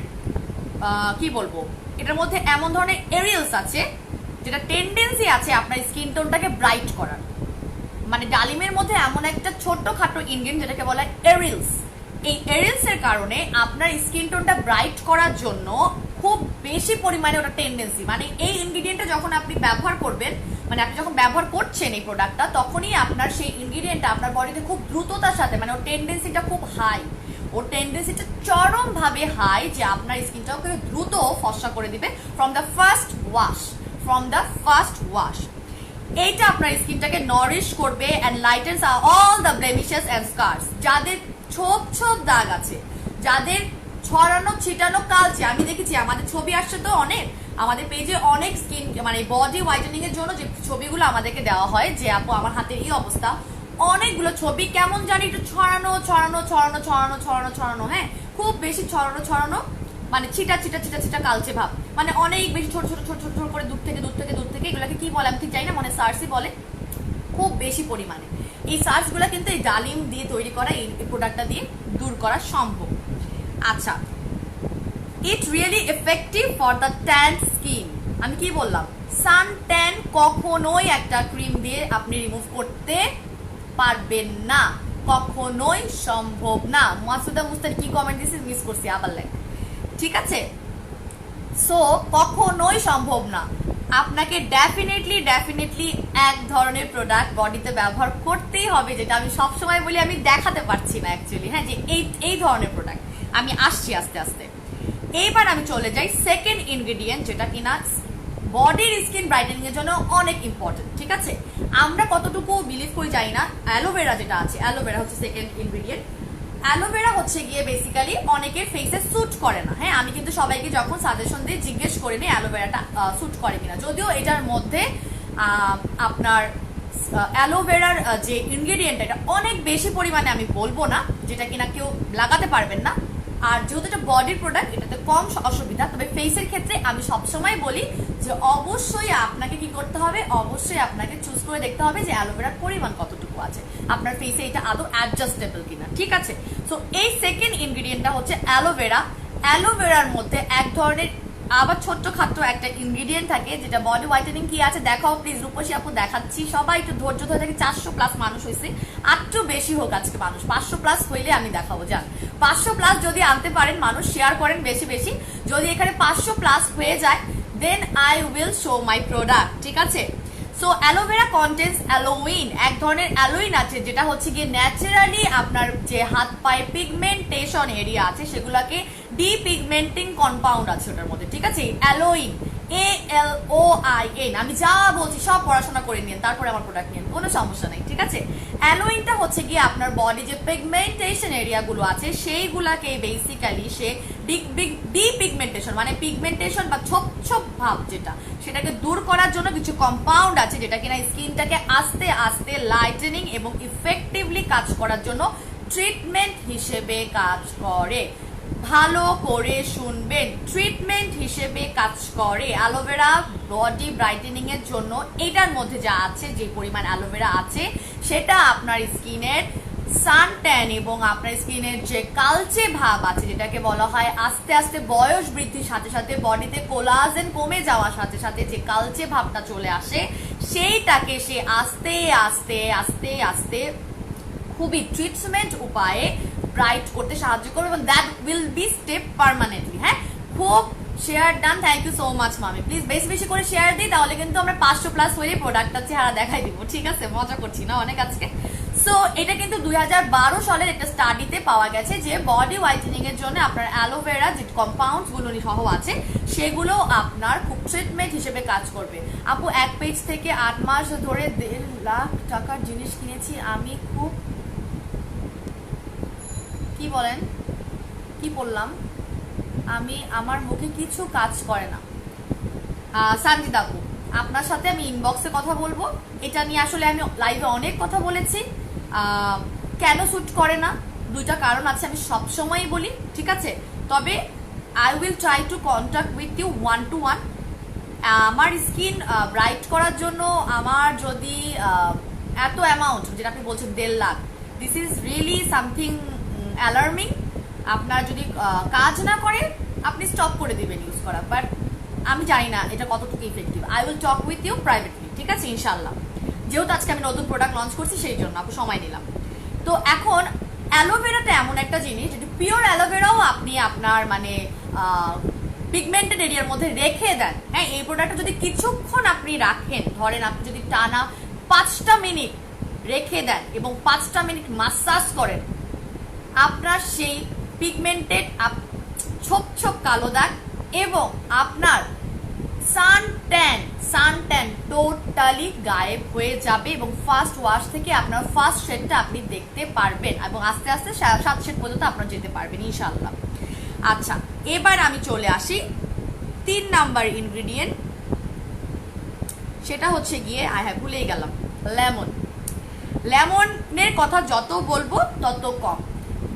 কি বলবো, এটার মধ্যে এমন ধরনের এরিয়ালস আছে যেটা টেন্ডেন্সি আছে আপনার স্কিন টোনটাকে ব্রাইট করার। মানে ডালিমের মধ্যে এমন একটা ছোট্ট খাটো ইনগ্রিডিয়েন্ট যেটাকে বলা হয় এরিয়ালস। এই এরিয়ালস এর কারণে আপনার স্কিন টোনটা ব্রাইট করার জন্য খুব বেশি পরিমাণে ওটা টেন্ডেন্সি, মানে এই ইনগ্রিডিয়েন্টটা যখন আপনি ব্যবহার করবেন, মানে আপনি যখন ব্যবহার করছেন এই প্রোডাক্টটা, তখনই আপনার সেই ইনগ্রিডিয়েন্টটা আপনার বডিতে খুব দ্রুততার সাথে, মানে ওর টেন্ডেন্সিটা খুব হাই, ওর টেন্ডেন্সিটা চরমভাবে হাই, যে আপনার স্কিনটাকে দ্রুত ফর্সা করে দিবে ফ্রম দ্য ফার্স্ট ওয়াশ। এইটা আপনার স্কিনটাকে নরিশ করবে and lightens all the blemishes and scars. যাদের ছোপ ছোপ দাগ আছে, যাদের ছড়ানো ছিটানো কালচে, আমি দেখেছি আমাদের ছবি আসছে তো অনেক, আমাদের পেজে অনেক স্কিন মানে বডি হোয়াইটেনিং এর জন্য যে ছবিগুলো আমাদেরকে দেওয়া হয়, যে আপু আমার হাতের এই অবস্থা, অনেকগুলো ছবি কেমন জানি একটু ছড়ানো ছড়ানো ছড়ানো ছড়ানো ছড়ানো ছড়ানো, হ্যাঁ খুব বেশি ছড়ানো ছড়ানো, মানে ছিটা ছিটা ছিটা ছিটা কালচে ভাব, মানে অনেক বেশি ছোট ছোট ছোট ছোট ছোট করে দূর থেকে এগুলোকে কি বলে আমি ঠিক জানি না, মনে সার্সই বলে, খুব বেশি পরিমাণে। এই সার্সগুলো কিন্তু এই ডালিম দিয়ে তৈরি করা এই প্রোডাক্টটা দিয়ে দূর করা সম্ভব। আচ্ছা, it really effective for the tan skin. আমি কি বললাম, সান ট্যান কখনোই একটা ক্রিম দিয়ে আপনি রিমুভ করতে পারবেন না, কখনোই সম্ভব না। মাসুদা মুস্তান কি কমেন্ট দিয়েছে মিস করছি, আবার লাইক, ঠিক আছে। সো কখনোই সম্ভব না। আপনাকে ডেফিনেটলি এক ধরনের প্রোডাক্ট বডিতে ব্যবহার করতেই হবে, যেটা আমি সবসময় বলি, আমি দেখাতে পারছি না অ্যাকচুয়ালি, হ্যাঁ, যে এই ধরনের প্রোডাক্ট। আমি আসছি আস্তে আস্তে। এইবার আমি চলে যাই সেকেন্ড ইনগ্রেডিয়েন্ট, যেটা কিনা বডির স্কিন ব্রাইটেনিং এর জন্য অনেক ইম্পর্টেন্ট, ঠিক আছে। আমরা কতটুকু বিলিভ করি জানি না। অ্যালোভেরা যেটা আছে, অ্যালোভেরা হচ্ছে সেকেন্ড ইনগ্রেডিয়েন্ট। অ্যালোভেরা হচ্ছে গিয়ে বেসিক্যালি অনেকের ফেসে স্যুট করে না। হ্যাঁ, আমি কিন্তু সবাইকে যখন সাজেশন দিই জিজ্ঞেস করে নিই অ্যালোভেরাটা স্যুট করে কিনা, যদিও এটার মধ্যে আপনার অ্যালোভেরার যে ইনগ্রেডিয়েন্ট এটা অনেক বেশি পরিমাণে আমি বলবো না, যেটা কিনা কেউ লাগাতে পারবেন না। আর যেহেতু এটা বডির প্রোডাক্ট, এটাতে কম অসুবিধা। তবে ফেসের ক্ষেত্রে আমি সবসময় বলি যে অবশ্যই আপনাকে কি করতে হবে, অবশ্যই আপনাকে চুজ করে দেখতে হবে যে অ্যালোভেরার পরিমাণ কতটুকু আছে, আপনার ফেসে এটা আদৌ অ্যাডজাস্টেবল কিনা, ঠিক আছে। সো এই সেকেন্ড ইনগ্রিডিয়েন্টটা হচ্ছে অ্যালোভেরা। অ্যালোভেরার মধ্যে এক ধরনের আবার ছোট্ট খাট্ট একটা ইনগ্রিডিয়েন্ট থাকে, যেটা বডি হোয়াইটেনিং কি আছে দেখাও প্লিজ। রূপসী আপু দেখাচ্ছি, সবাই একটু ধৈর্য ধরে থাকে। 400+ মানুষ হয়েছে, একটু বেশি হোক আজকে মানুষ, 500+ হইলে আমি দেখাবো। যান 500+ যদি আনতে পারেন মানুষ, শেয়ার করেন বেশি বেশি। যদি এখানে 500+ হয়ে যায় then I will show my product, ঠিক আছে। সো অ্যালোভেরা কন্টেন্স অ্যালোইন, এক ধরনের অ্যালোইন আছে যেটা হচ্ছে গিয়ে ন্যাচারালি আপনার যে হাত পায়ে পিগমেন্টেশন এরিয়া আছে সেগুলোকে ডিপিগমেন্টিং কম্পাউন্ড আছে ওটার মধ্যে, ঠিক আছে। অ্যালোইন, ALOIN, আমি যা বলছি সব পড়াশোনা করে নিন, তারপরে আমার প্রোডাক্ট নিন, কোনো সমস্যা নেই, ঠিক আছে। অ্যালোইনটা হচ্ছে গিয়ে আপনার বডি যে পিগমেন্টেশন এরিয়াগুলো আছে সেইগুলাকে বেসিক্যালি সে ডিপিগমেন্টেশন মানে পিগমেন্টেশন বা ছোপ ছোপ ভাব যেটা, সেটাকে দূর করার জন্য কিছু কম্পাউন্ড আছে যেটা কিনা স্কিনটাকে আস্তে আস্তে লাইটেনিং এবং ইফেক্টিভলি কাজ করার জন্য ট্রিটমেন্ট হিসেবে কাজ করে। ভালো করে শুনবেন, ট্রিটমেন্ট হিসেবে কাজ করে অ্যালোভেরা বডি ব্রাইটেনিং এর জন্য। এটার মধ্যে যা আছে, যে পরিমাণ অ্যালোভেরা আছে সেটা আপনার স্কিনের সান ট্যান এবং আপনার স্কিনের যে কালচে ভাব আছে, যেটাকে বলা হয় আস্তে আস্তে বয়স বৃদ্ধির সাথে সাথে বডিতে কোলাজেন কমে যাওয়ার সাথে সাথে যে কালচে ভাবটা চলে আসে, সেইটাকে সে আস্তে আস্তে আস্তে আস্তে খুবই ট্রিটমেন্ট উপায়ে ব্রাইট করতে সাহায্য করবে এবং that will be step permanently. হ্যাঁ, খুব share done, thank you so much মামি। প্লিজ বেশি বেশি করে শেয়ার দিই, তাহলে কিন্তু আমরা 500+ হয়ে প্রোডাক্টটা চেহারা দেখাই দিব। ঠিক আছে, মজা করছি না অনেক আজকে। সো এটা কিন্তু 2012 সালের একটা স্টাডিতে পাওয়া গেছে যে বডি হোয়াইটেনিং এর জন্য আপনার অ্যালোভেরা যে কম্পাউন্ডস গুলো সহ আছে সেগুলো আপনার খুব ট্রিটমেন্ট হিসেবে কাজ করবে। আপু এক পেজ থেকে 8 মাস ধরে 1.5 লাখ টাকার জিনিস কিনেছি আমি, খুব কি বলেন, কি বললাম আমি, আমার মুখে কিছু কাজ করে না। সঞ্জিত আপু, আপনার সাথে আমি ইনবক্সে কথা বলবো এটা নিয়ে। আসলে আমি লাইভে অনেক কথা বলেছি, কেন স্যুট করে না, দুইটা কারণ আছে, আমি সবসময়ই বলি। ঠিক আছে, তবে I will try to contact with you 1-to-1। আমার স্কিন ব্রাইট করার জন্য আমার যদি এত অ্যামাউন্ট, যেটা আপনি বলছেন 1.5 lakh, this is really something alarming. আপনার যদি কাজ না করে আপনি স্টপ করে দিবেন ইউজ করা, বাট আমি জানি না এটা কতটুকু effective. I will talk with you privately, ঠিক আছে, ইনশাল্লাহ। যেহেতু আজকে আমি নতুন প্রোডাক্ট লঞ্চ করছি সেই জন্য আপনি সময় নিলাম। তো এখন অ্যালোভেরাটা এমন একটা জিনিস, যদি পিওর অ্যালোভেরাও আপনি আপনার মানে পিগমেন্টেড এরিয়ার মধ্যে রেখে দেন, হ্যাঁ, এই প্রোডাক্টটা যদি কিছুক্ষণ আপনি রাখেন, ধরেন আপনি যদি টানা 5টা মিনিট রেখে দেন এবং 5টা মিনিট মাসাজ করেন, আপনার সেই পিগমেন্টেড ছোপ ছোপ কালো দাগ এবং আপনার সান ট্যান টোটালি গায়েব হয়ে যাবে এবং ফার্স্ট ওয়াশ থেকে আপনার ফার্স্ট শেডটা আপনি দেখতে পারবেন এবং আস্তে আস্তে 7 শেড পর্যন্ত আপনারা যেতে পারবেন ইনশাআল্লাহ। আচ্ছা, এবার আমি চলে আসি 3 নাম্বার ইনগ্রিডিয়েন্ট, সেটা হচ্ছে গিয়ে ভুলেই গেলাম, লেমনের কথা যত বলবো তত কম।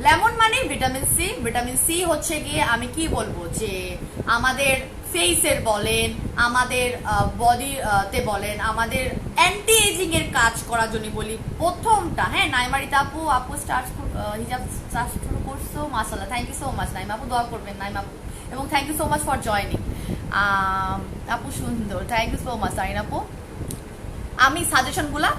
লেমন মানে ভিটামিন সি। ভিটামিন সি হচ্ছে গিয়ে আমি কি বলবো যে আমাদের ফেসের বলেন, আমাদের বডিতে বলেন, আমাদের অ্যান্টি এজিং এর কাজ করার জন্য বলি প্রথমটা। হ্যাঁ, নাইমারিতা আপু স্টার্ট হিজাব স্টার্ট শুরু করছো, মাশাআল্লাহ, thank you so much Naima আপু, দোয়া করবেন নাইমা আপু, এবং thank you so much for joining আপু, সুন্দর, thank you so much Tarin আপু। আমি সাজেশনগুলা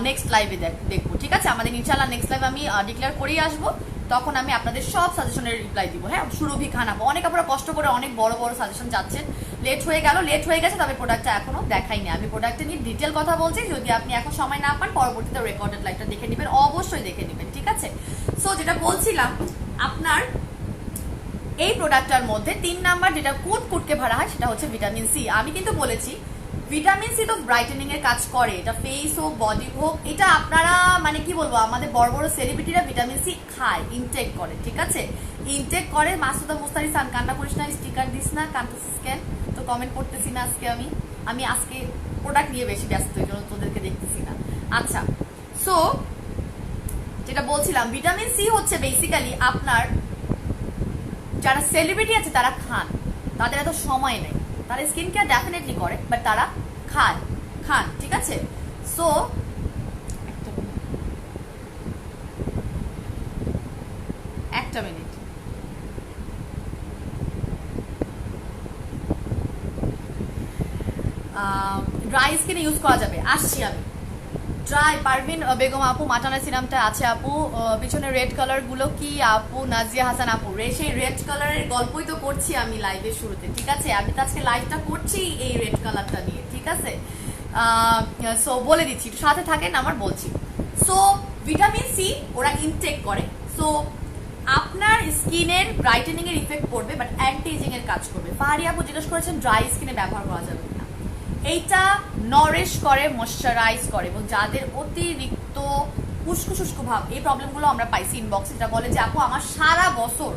নেক্সট লাইভে দেখবো, ঠিক আছে, আমাদের ইনশাআল্লাহ নেক্সট লাইভ আমি ডিক্লেয়ার করেই আসবো, তখন আমি আপনাদের সব সাজেশনের রিপ্লাই দিব। হ্যাঁ, সুরভি খান আপু, অনেক আপনারা কষ্ট করে অনেক বড় বড় সাজেশন যাচ্ছেন, লেট হয়ে গেছে, তবে প্রোডাক্টটা এখনো দেখাইনি। আমি প্রোডাক্টটা নিয়ে ডিটেল কথা বলছি, যদি আপনি এখন সময় না পান পরবর্তীতে রেকর্ডেড লাইভটা দেখে নেবেন, অবশ্যই দেখে নেবেন, ঠিক আছে। সো যেটা বলছিলাম, আপনার এই প্রোডাক্টটার মধ্যে 3 নাম্বার যেটা কুটকে ভরা হয় সেটা হচ্ছে ভিটামিন সি। আমি কিন্তু বলেছি ভিটামিন সি তো ব্রাইটেনিং এর কাজ করে, এটা ফেস হোক বডি হোক, এটা আপনারা মানে কি বলবো, আমাদের বড় বড় সেলিব্রিটিরা ভিটামিন সি খায়, ইনটেক করে, ঠিক আছে, ইনটেক করে। মাসুদা মুস্তারি সান, কান্না করিস না, স্টিকার দিস না, কান্তাসিস কেন, তো কমেন্ট করতেছি না আজকে। আমি আজকে প্রোডাক্ট নিয়ে বেশি ব্যস্ত, এই জন্য তোদেরকে দেখতেছি না। আচ্ছা, সো যেটা বলছিলাম, ভিটামিন সি হচ্ছে বেসিক্যালি আপনার যারা সেলিব্রিটি আছে তারা খান, তাদের এত সময় নেই, তারা স্কিন কেয়ার ডেফিনেটলি করে, বাট তারা খান, ঠিক আছে। সো একটা মিনিট, ড্রাই স্কিনে ইউজ করা যাবে, আসছি আমি। ড্রাই পারভিন বেগম আপু, মাটানা সিরামটা আছে আপু, পিছনে রেড কালার গুলো কি আপু, নাজিয়া হাসান আপু, সেই রেড কালারের গল্পই তো করছি আমি লাইভের শুরুতে, ঠিক আছে, আমি তো আজকে লাইভটা করছি এই রেড কালারটা নিয়ে, ঠিক আছে। সো বলে দিচ্ছি, একটু সাথে থাকেন, আমার বলছি। সো ভিটামিন সি ওরা ইনটেক করে, সো আপনার স্কিনের ব্রাইটেনিং এর ইফেক্ট পড়বে, বাট অ্যান্টি এজিং এর কাজ করবে। ফাহারি আপু জিজ্ঞেস করেছেন ড্রাই স্কিনে ব্যবহার করা যাবে না, এইটা নরিশ করে, ময়শ্চারাইজ করে, এবং যাদের অতিরিক্ত উস্কো ভাব, এই প্রবলেমগুলো আমরা পাইছি ইনবক্সে, যেটা বলে যে আপু আমার সারা বছর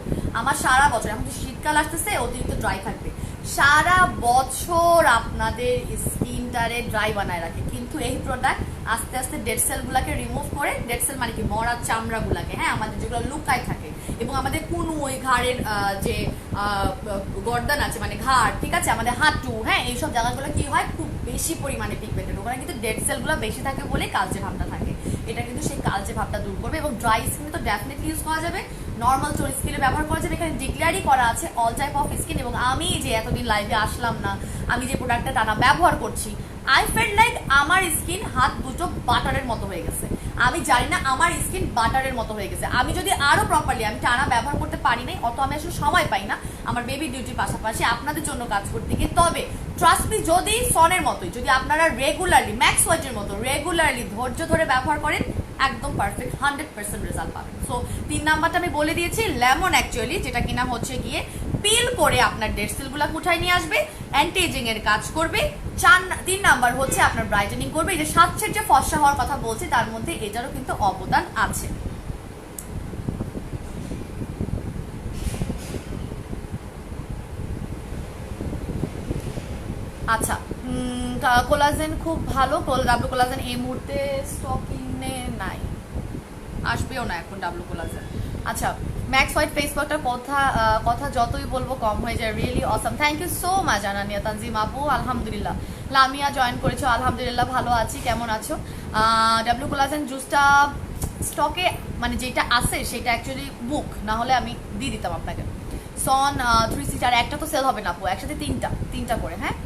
এখন যে শীতকাল আসতেছে অতিরিক্ত ড্রাই থাকবে, সারা বছর আপনাদের স্কিনটারে ড্রাই বানায় রাখে, কিন্তু এই প্রোডাক্ট আস্তে আস্তে ডেড সেল গুলাকে রিমুভ করে, ডেড সেল মানে কি মরা চামড়া গুলাকে, হ্যাঁ, আমাদের যেগুলো লুকায় থাকে, এবং আমাদের কুনু ওই ঘাড়ের যে গর্দান আছে মানে ঘাড়, ঠিক আছে, আমাদের হাঁটু, হ্যাঁ, এইসব জায়গাগুলো কি হয় খুব বেশি পরিমাণে পিগমেন্টেড, ওখানে কিন্তু ডেড সেল গুলো বেশি থাকে বলে কালচে ভাবটা থাকে, এটা কিন্তু সেই কালচে ভাবটা দূর করবে এবং ড্রাই স্কিনে তো ডেফিনেটলি ইউজ করা যাবে, নর্মাল টোন স্কিনে ব্যবহার করা যাবে। এখানে ডিক্লেয়ারই করা আছে অল টাইপ অফ স্কিন। এবং আমি যে এতদিন লাইভে আসলাম না, আমি যে প্রোডাক্টটা টানা ব্যবহার করছি, আই ফেল লাইক আমার স্কিন হাত দুটো বাটারের মতো হয়ে গেছে। আমি জানি না, আমার স্কিন বাটারের মতো হয়ে গেছে। আমি যদি আরো প্রপারলি আমি টানা ব্যবহার করতে পারি নাই, অত আমি আসলে সময় পাই না আমার বেবি ডিউটির পাশাপাশি আপনাদের জন্য কাজ করতে গিয়ে। তবে ট্রাস্ট মি, যদি সনের মতোই যদি আপনারা রেগুলারলি ম্যাক্স হোয়াইটের মতো রেগুলারলি ধৈর্য ধরে ব্যবহার করেন, একদম পারফেক্ট 100% রেজাল্ট পাবেন। সো 3 নাম্বারটা আমি বলে দিয়েছি, লেমন অ্যাকচুয়ালি, যেটা কিনা হচ্ছে গিয়ে পিল করে আপনার ডেড সেলগুলো উঠায় নিয়ে আসবে, অ্যান্টি এজিং এর কাজ করবে। 3 নাম্বার হচ্ছে আপনার ব্রাইটেনিং করবে। এই যে 7 সেট যে ফর্সা হওয়ার কথা বলছি, তার মধ্যে এটারও কিন্তু অবদান আছে। আচ্ছা, কোলাজেন খুব ভালো। ডাব্লু কোলাজেন এই মুহূর্তে স্টকিংয়ে নাই, আসবেও না এখন ডাব্লু কোলাজেন। আচ্ছা, ম্যাক্স হোয়াইট ফেস ওয়াশটার কথা যতই বলবো কম হয়ে যায়। Really awesome, thank you so much Ananya Tanzim আপু। আলহামদুলিল্লাহ। লামিয়া জয়েন করেছো, আলহামদুলিল্লাহ ভালো আছি, কেমন আছো? ডাব্লু কোলাজেন জুসটা স্টকে মানে যেটা আছে সেটা অ্যাকচুয়ালি বুক না হলে আমি দিয়ে দিতাম আপনাকে। সন 360, আর একটা তো সেল হবে না আপু, একসাথে তিনটা করে। হ্যাঁ,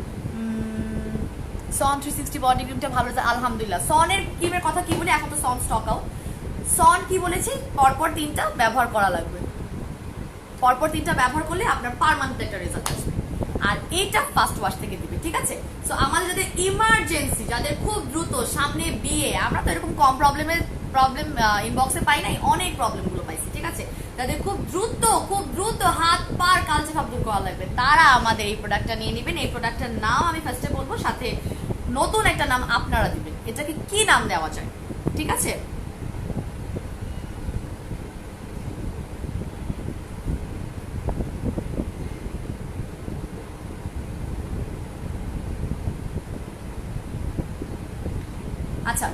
সন 360 বডি ক্রিমটা ভালো আছে, আলহামদুলিল্লাহ। সনের ক্রিমের কথা কি বলি, এখন তো সন স্টক আউট। সন কি বলেছি, পরপর 3টা ব্যবহার করা লাগবে, পরপর 3টা ব্যবহার করলে আপনার পার্মানেন্ট একটা রেজাল্ট আসবে। আর এইটা ফার্স্ট ওয়াশ থেকে দিবে, ঠিক আছে? সো আমাদের যাদের ইমার্জেন্সি, যাদের খুব দ্রুত সামনে বিয়ে, আমরা তো এরকম কম প্রবলেম ইনবক্সে পাই নাই, অনেক প্রবলেমগুলো পাইছি, ঠিক আছে? যাদের খুব দ্রুত হাত পার কালচে ভাব দূর করা লাগবে, তারা আমাদের এই প্রোডাক্টটা নিয়ে নেবেন। এই প্রোডাক্টটার নাম আমি ফার্স্টে বলবো, সাথে নতুন একটা নাম আপনারা দিবেন। এটাকে কি নাম দেওয়া যায়, ঠিক আছে? আচ্ছা,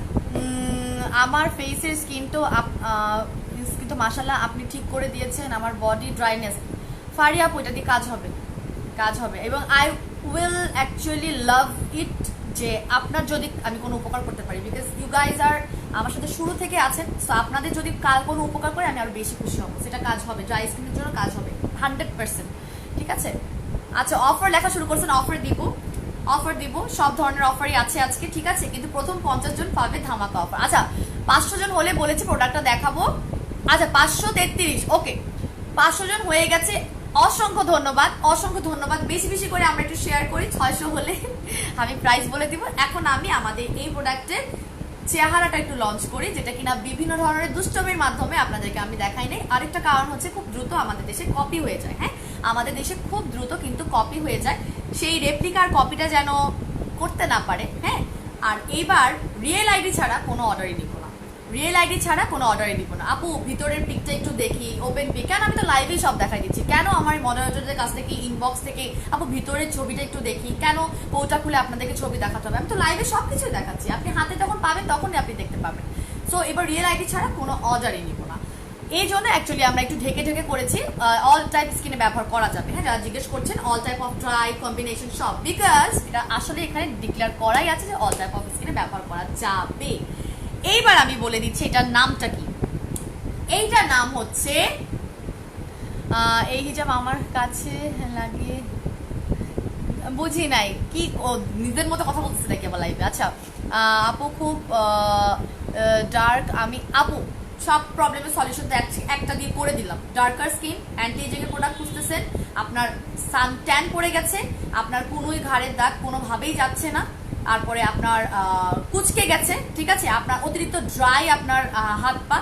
আমার ফেসের স্কিন তো মাশাআল্লাহ আপনি ঠিক করে দিয়েছেন। আমার বডি ড্রাইনেস, ফারিয়া আপু, এটা দিয়ে কাজ হবে এবং আই উইল অ্যাকচুয়ালি লাভ ইট, যে আপনার যদি আমি কোনো উপকার করতে পারি, বিকজ ইউ গাইজ আর আমার সাথে শুরু থেকে আছেন। সো আপনাদের যদি কাল কোনো উপকার করে, আমি আরো বেশি খুশি হবো। সেটা কাজ হবে, ড্রাই স্কিনের জন্য কাজ হবে 100%, ঠিক আছে? আচ্ছা, অফার লেখা শুরু করছেন, অফার দিব, সব ধরনের অফারই আছে আজকে, ঠিক আছে? কিন্তু প্রথম 50 জন পাবে ধামাকা অফার। আচ্ছা, 500 জন হলে বলেছি প্রোডাক্টটা দেখাবো। আচ্ছা, 533, ওকে, 500 জন হয়ে গেছে, অসংখ্য ধন্যবাদ। বেশি করে আমরা একটু শেয়ার করি, 600 হলে আমি প্রাইস বলে দিব। এখন আমি আমাদের এই প্রোডাক্টের চেহারাটা একটু লঞ্চ করি, যেটা কিনা বিভিন্ন ধরনের দুষ্টমির মাধ্যমে আপনাদেরকে আমি দেখাই নাই। আরেকটা কারণ হচ্ছে, খুব দ্রুত আমাদের দেশে কপি হয়ে যায়। হ্যাঁ, আমাদের দেশে খুব দ্রুত কিন্তু কপি হয়ে যায়, সেই রেপ্লিকার কপিটা যেন করতে না পারে। হ্যাঁ, আর এইবার রিয়েল আইডি ছাড়া কোনো অর্ডারই নিব না। আপু, ভিতরের পিকটা একটু দেখি, ওপেন পিক। কেন, আমি তো লাইভে সব দেখাই দিচ্ছি, কেন আমার মডারেটরদের কাছ থেকে ইনবক্স থেকে আপু ভিতরের ছবিটা একটু দেখি, কেন ওটা খুলে আপনাদেরকে ছবি দেখাতে হবে? আমি তো লাইভে সবকিছু দেখাচ্ছি, আপনি হাতে যখন পাবেন তখনই আপনি দেখতে পাবেন। সো এবার রিয়েল আইডি ছাড়া কোনো অর্ডারই নিব না। এই জন্য অ্যাকচুয়ালি আমরা একটু ঢেকে করেছি, অল টাইপ স্কিনে ব্যবহার করা যাবে। হ্যাঁ, যারা জিজ্ঞেস করছেন, all type of dry combination সব, বিকজ এটা আসলে এখানে ডিক্লেয়ার করাই আছে যে অল টাইপ অফ স্কিনে ব্যবহার করা যাবে। এইবার আমি বলে দিচ্ছি এটার নামটা কি। এইটার নাম হচ্ছে, এই হিজাব আমার কাছে লাগিয়ে বুঝি নাই কি, নিজের মতো কথা বলতেছে নাকি আমার লাইফে? আচ্ছা, আপু খুব ডার্ক, আমি আপু সব প্রবলেমের সলিউশন তো একটা দিয়ে করে দিলাম। ডার্কার স্কিন, অ্যান্টি এজিং এর প্রোডাক্ট খুঁজতেছেন, আপনার সান ট্যান পড়ে গেছে, আপনার কোনোই ঘাড়ের দাগ কোনোভাবেই যাচ্ছে না, তারপরে আপনার কুচকে গেছে, ঠিক আছে, আপনার অতিরিক্ত ড্রাই আপনার হাত পা,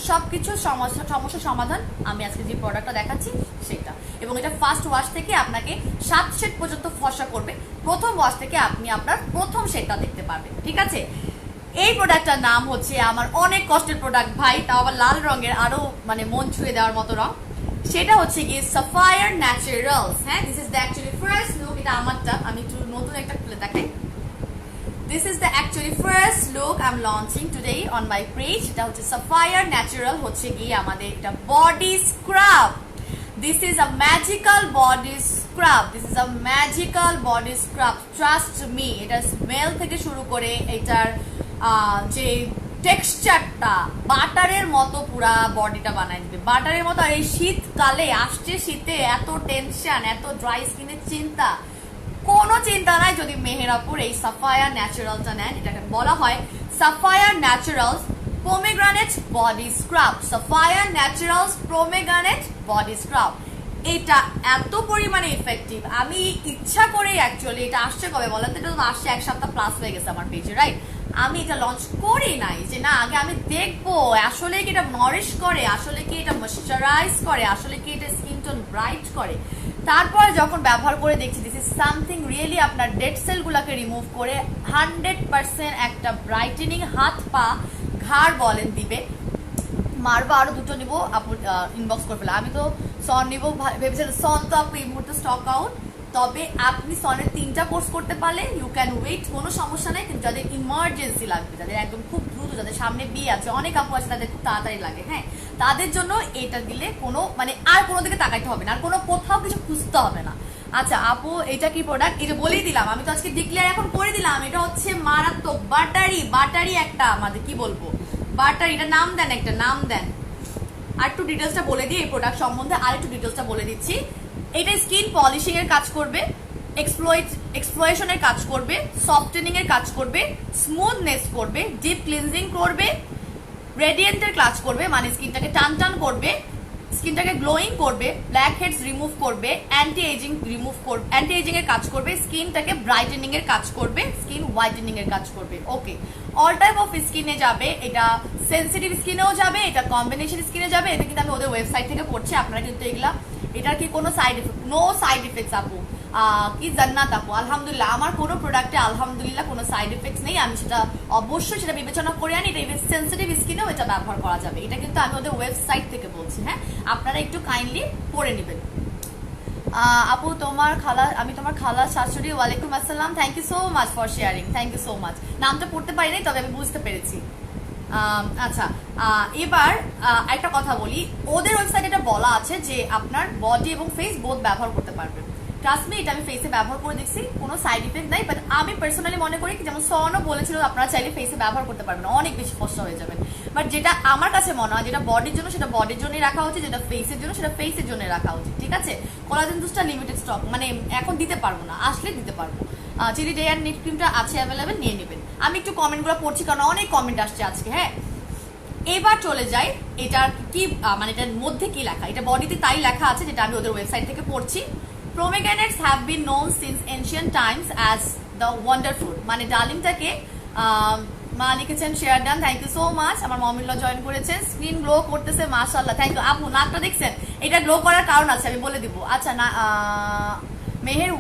সবকিছু সমস্যার সমাধান আমি আজকে যে প্রোডাক্টটা দেখাচ্ছি সেটা। এবং এটা ফার্স্ট ওয়াশ থেকে আপনাকে 7 শেড পর্যন্ত ফর্সা করবে। প্রথম ওয়াশ থেকে আপনি আপনার প্রথম শেডটা দেখতে পাবেন, ঠিক আছে? এই প্রোডাক্টটার নাম হচ্ছে, আমার অনেক কষ্টের প্রোডাক্ট ভাই, তাও আবার লাল রঙের, আরো মানে মন ছুঁয়ে দেওয়ার মতো রং। সেটা হচ্ছে গিয়ে সাফায়ার ন্যাচারালস। হ্যাঁ, this is the actually first look. এটা আমারটা, আমি একটু নতুন একটা খুলে দেখাই। This is the actually first look I'm launching today on my page. এটা হচ্ছে Sapphire Natural, হচ্ছে গিয়ে আমাদের এটা body scrub. This is a magical body scrub. Trust me. এটা স্মেল থেকে শুরু করে এটার যে টেক্সচারটা বাটারের মতো পুরা বডিটা বানাই দিবে, বাটারের মতো। আর এই শীতকালে আসছে, শীতে এত টেনশন, এত ড্রাই স্কিনের চিন্তা, কোনো চিন্তা নাই যদি মেহেরাপুর এই সাফায়ার ন্যাচারালটা নেন। এটাকে বলা হয় Sapphire Naturals pomegranate body scrub, Sapphire Naturals pomegranate body scrub. এটা এত পরিমাণে ইফেক্টিভ, আমি ইচ্ছা করে অ্যাকচুয়ালি, এটা আসছে কবে বলেন তো, এটা তো আসছে 1 সপ্তাহ প্লাস হয়ে গেছে আমার পেজে, রাইট? আমি এটা লঞ্চ করি নাই যে না, আগে আমি দেখবো আসলে কি এটা নারিশ করে, আসলে কি এটা ময়েশ্চারাইজ করে, আসলে কি এটা স্কিন টোন ব্রাইট করে। তারপরে যখন ব্যবহার করে দেখছি দিস ইজ সামথিং রিয়েলি আপনার ডেড সেল গুলাকে রিমুভ করে 100% একটা ব্রাইটেনিং, হাত পা ঘাড় বলেন দিবে। মারবো আরো দুটো নিবো, আপু ইনবক্স করে ফেলে। আমি তো সন নিবো ভেবেছিলাম, সন তো আপু এই মুহূর্তে স্টক আউট। তবে আপনি সনের 3টা কোর্স করতে পারলে ইউ ক্যান ওয়েট, কোনো সমস্যা নেই। কিন্তু যাদের ইমার্জেন্সি লাগবে, যাদের একদম খুব দ্রুত, যাদের সামনে বিয়ে আছে, অনেক আপু আছে তাদের খুব তাড়াতাড়ি লাগে, হ্যাঁ, তাদের জন্য এটা দিলে কোনো মানে আর কোনো দিকে তাকাইতে হবে না, আর কোনো কোথাও কিছু খুঁজতে হবে না। আচ্ছা আপু, এটা কি প্রোডাক্ট? এটা বলেই দিলাম, আমি তো আজকে ডিক্লেয়ার এখন করে দিলাম। এটা হচ্ছে মারাত্মক বাটারি একটা, আমাদের কি বলবো, বাটারি। এটা নাম দেন, একটা নাম দেন। আর একটু ডিটেলসটা বলে দিই এই প্রোডাক্ট সম্বন্ধে, আর একটু ডিটেলসটা বলে দিচ্ছি। এটা স্কিন পলিশিং এর কাজ করবে, এক্সপ্লোয়েশনের কাজ করবে, সফটেনিং এর কাজ করবে, স্মুথনেস করবে, ডিপ ক্লিনজিং করবে, রেডিয়েন্টের কাজ করবে, মানে স্কিনটাকে টান টান করবে, স্কিনটাকে গ্লোয়িং করবে, ব্ল্যাক হেডস রিমুভ করবে, অ্যান্টি এজিং রিমুভ করবে, অ্যান্টি এজিং এর কাজ করবে, স্কিনটাকে ব্রাইটেনিং এর কাজ করবে, স্কিন হোয়াইটেনিং এর কাজ করবে। ওকে, অল টাইপ অফ স্কিনে যাবে, এটা সেনসিটিভ স্কিনেও যাবে, এটা কম্বিনেশন স্কিনে যাবে। এটা কিন্তু আমি ওদের ওয়েবসাইট থেকে পড়ছি, আপনারা কিন্তু এগুলা, এটার কি কোনো side effect? No side effects আপু। কি জান্নাত আপু, আলহামদুলিল্লাহ আমার কোনো প্রোডাক্টে আলহামদুলিল্লাহ কোনো সাইড এফেক্টস নেই। আমি সেটা অবশ্যই সেটা বিবেচনা করে আনি। এটা সেনসিটিভ স্কিনেও এটা ব্যবহার করা যাবে। এটা কিন্তু আমি ওদের ওয়েবসাইট থেকে বলছি, হ্যাঁ, আপনারা একটু কাইন্ডলি পড়ে নেবেন। আপু তোমার খালা, আমি তোমার খালা শাশুড়ি। ওয়ালাইকুম আসসালাম, thank you so much for sharing, thank you so much. নামটা পড়তে পারি নাই, তবে আমি বুঝতে পেরেছি। আচ্ছা, এবার একটা কথা বলি, ওদের ওয়েবসাইটে এটা বলা আছে যে আপনার বডি এবং ফেস বোথ ব্যবহার করতে পারবেন। ট্রাস্ট মি, এটা আমি ফেসে ব্যবহার করে দেখছি, কোনো সাইড ইফেক্ট নাই। বাট আমি পার্সোনালি মনে করি কি, যেমন সনও বলেছিল আপনারা চাইলে ফেসে ব্যবহার করতে পারবেন, অনেক বেশি ফর্সা হয়ে যাবেন। বাট যেটা আমার কাছে মনে হয়, যেটা বডির জন্য সেটা বডির জন্যই রাখা উচিত, যেটা ফেসের জন্য সেটা ফেসের জন্য রাখা উচিত, ঠিক আছে? কোলাজেন জুসটা লিমিটেড স্টক, মানে এখন দিতে পারবো না, আসলে দিতে পারবো। চিলি ডে অ্যান্ড নিট ক্রিমটা আছে অ্যাভেলেবেল, নিয়ে নেবেন। আমি একটু কমেন্টগুলো পড়ছি কারণ অনেক কমেন্ট আসছে আজকে, হ্যাঁ। এবার চলে যাই, এটার কি মানে এটার মধ্যে কি লেখা। এটা বডিতে তাই লেখা আছে, যেটা আমি ওদের ওয়েবসাইট থেকে পড়ছি। Pomegranates have been known since ancient times as the wonder fruit, মানে ডালিমটাকে মা লিখেছেন share done, thank you so much. আমার মমিল্লা জয়েন করেছেন, স্ক্রিন গ্লো করতেছে, মাশাআল্লাহ, থ্যাংক ইউ আপু। নাকটা দেখছেন, এটা গ্লো করার কারণ আছে, আমি বলে দিব। আচ্ছা না, মেহের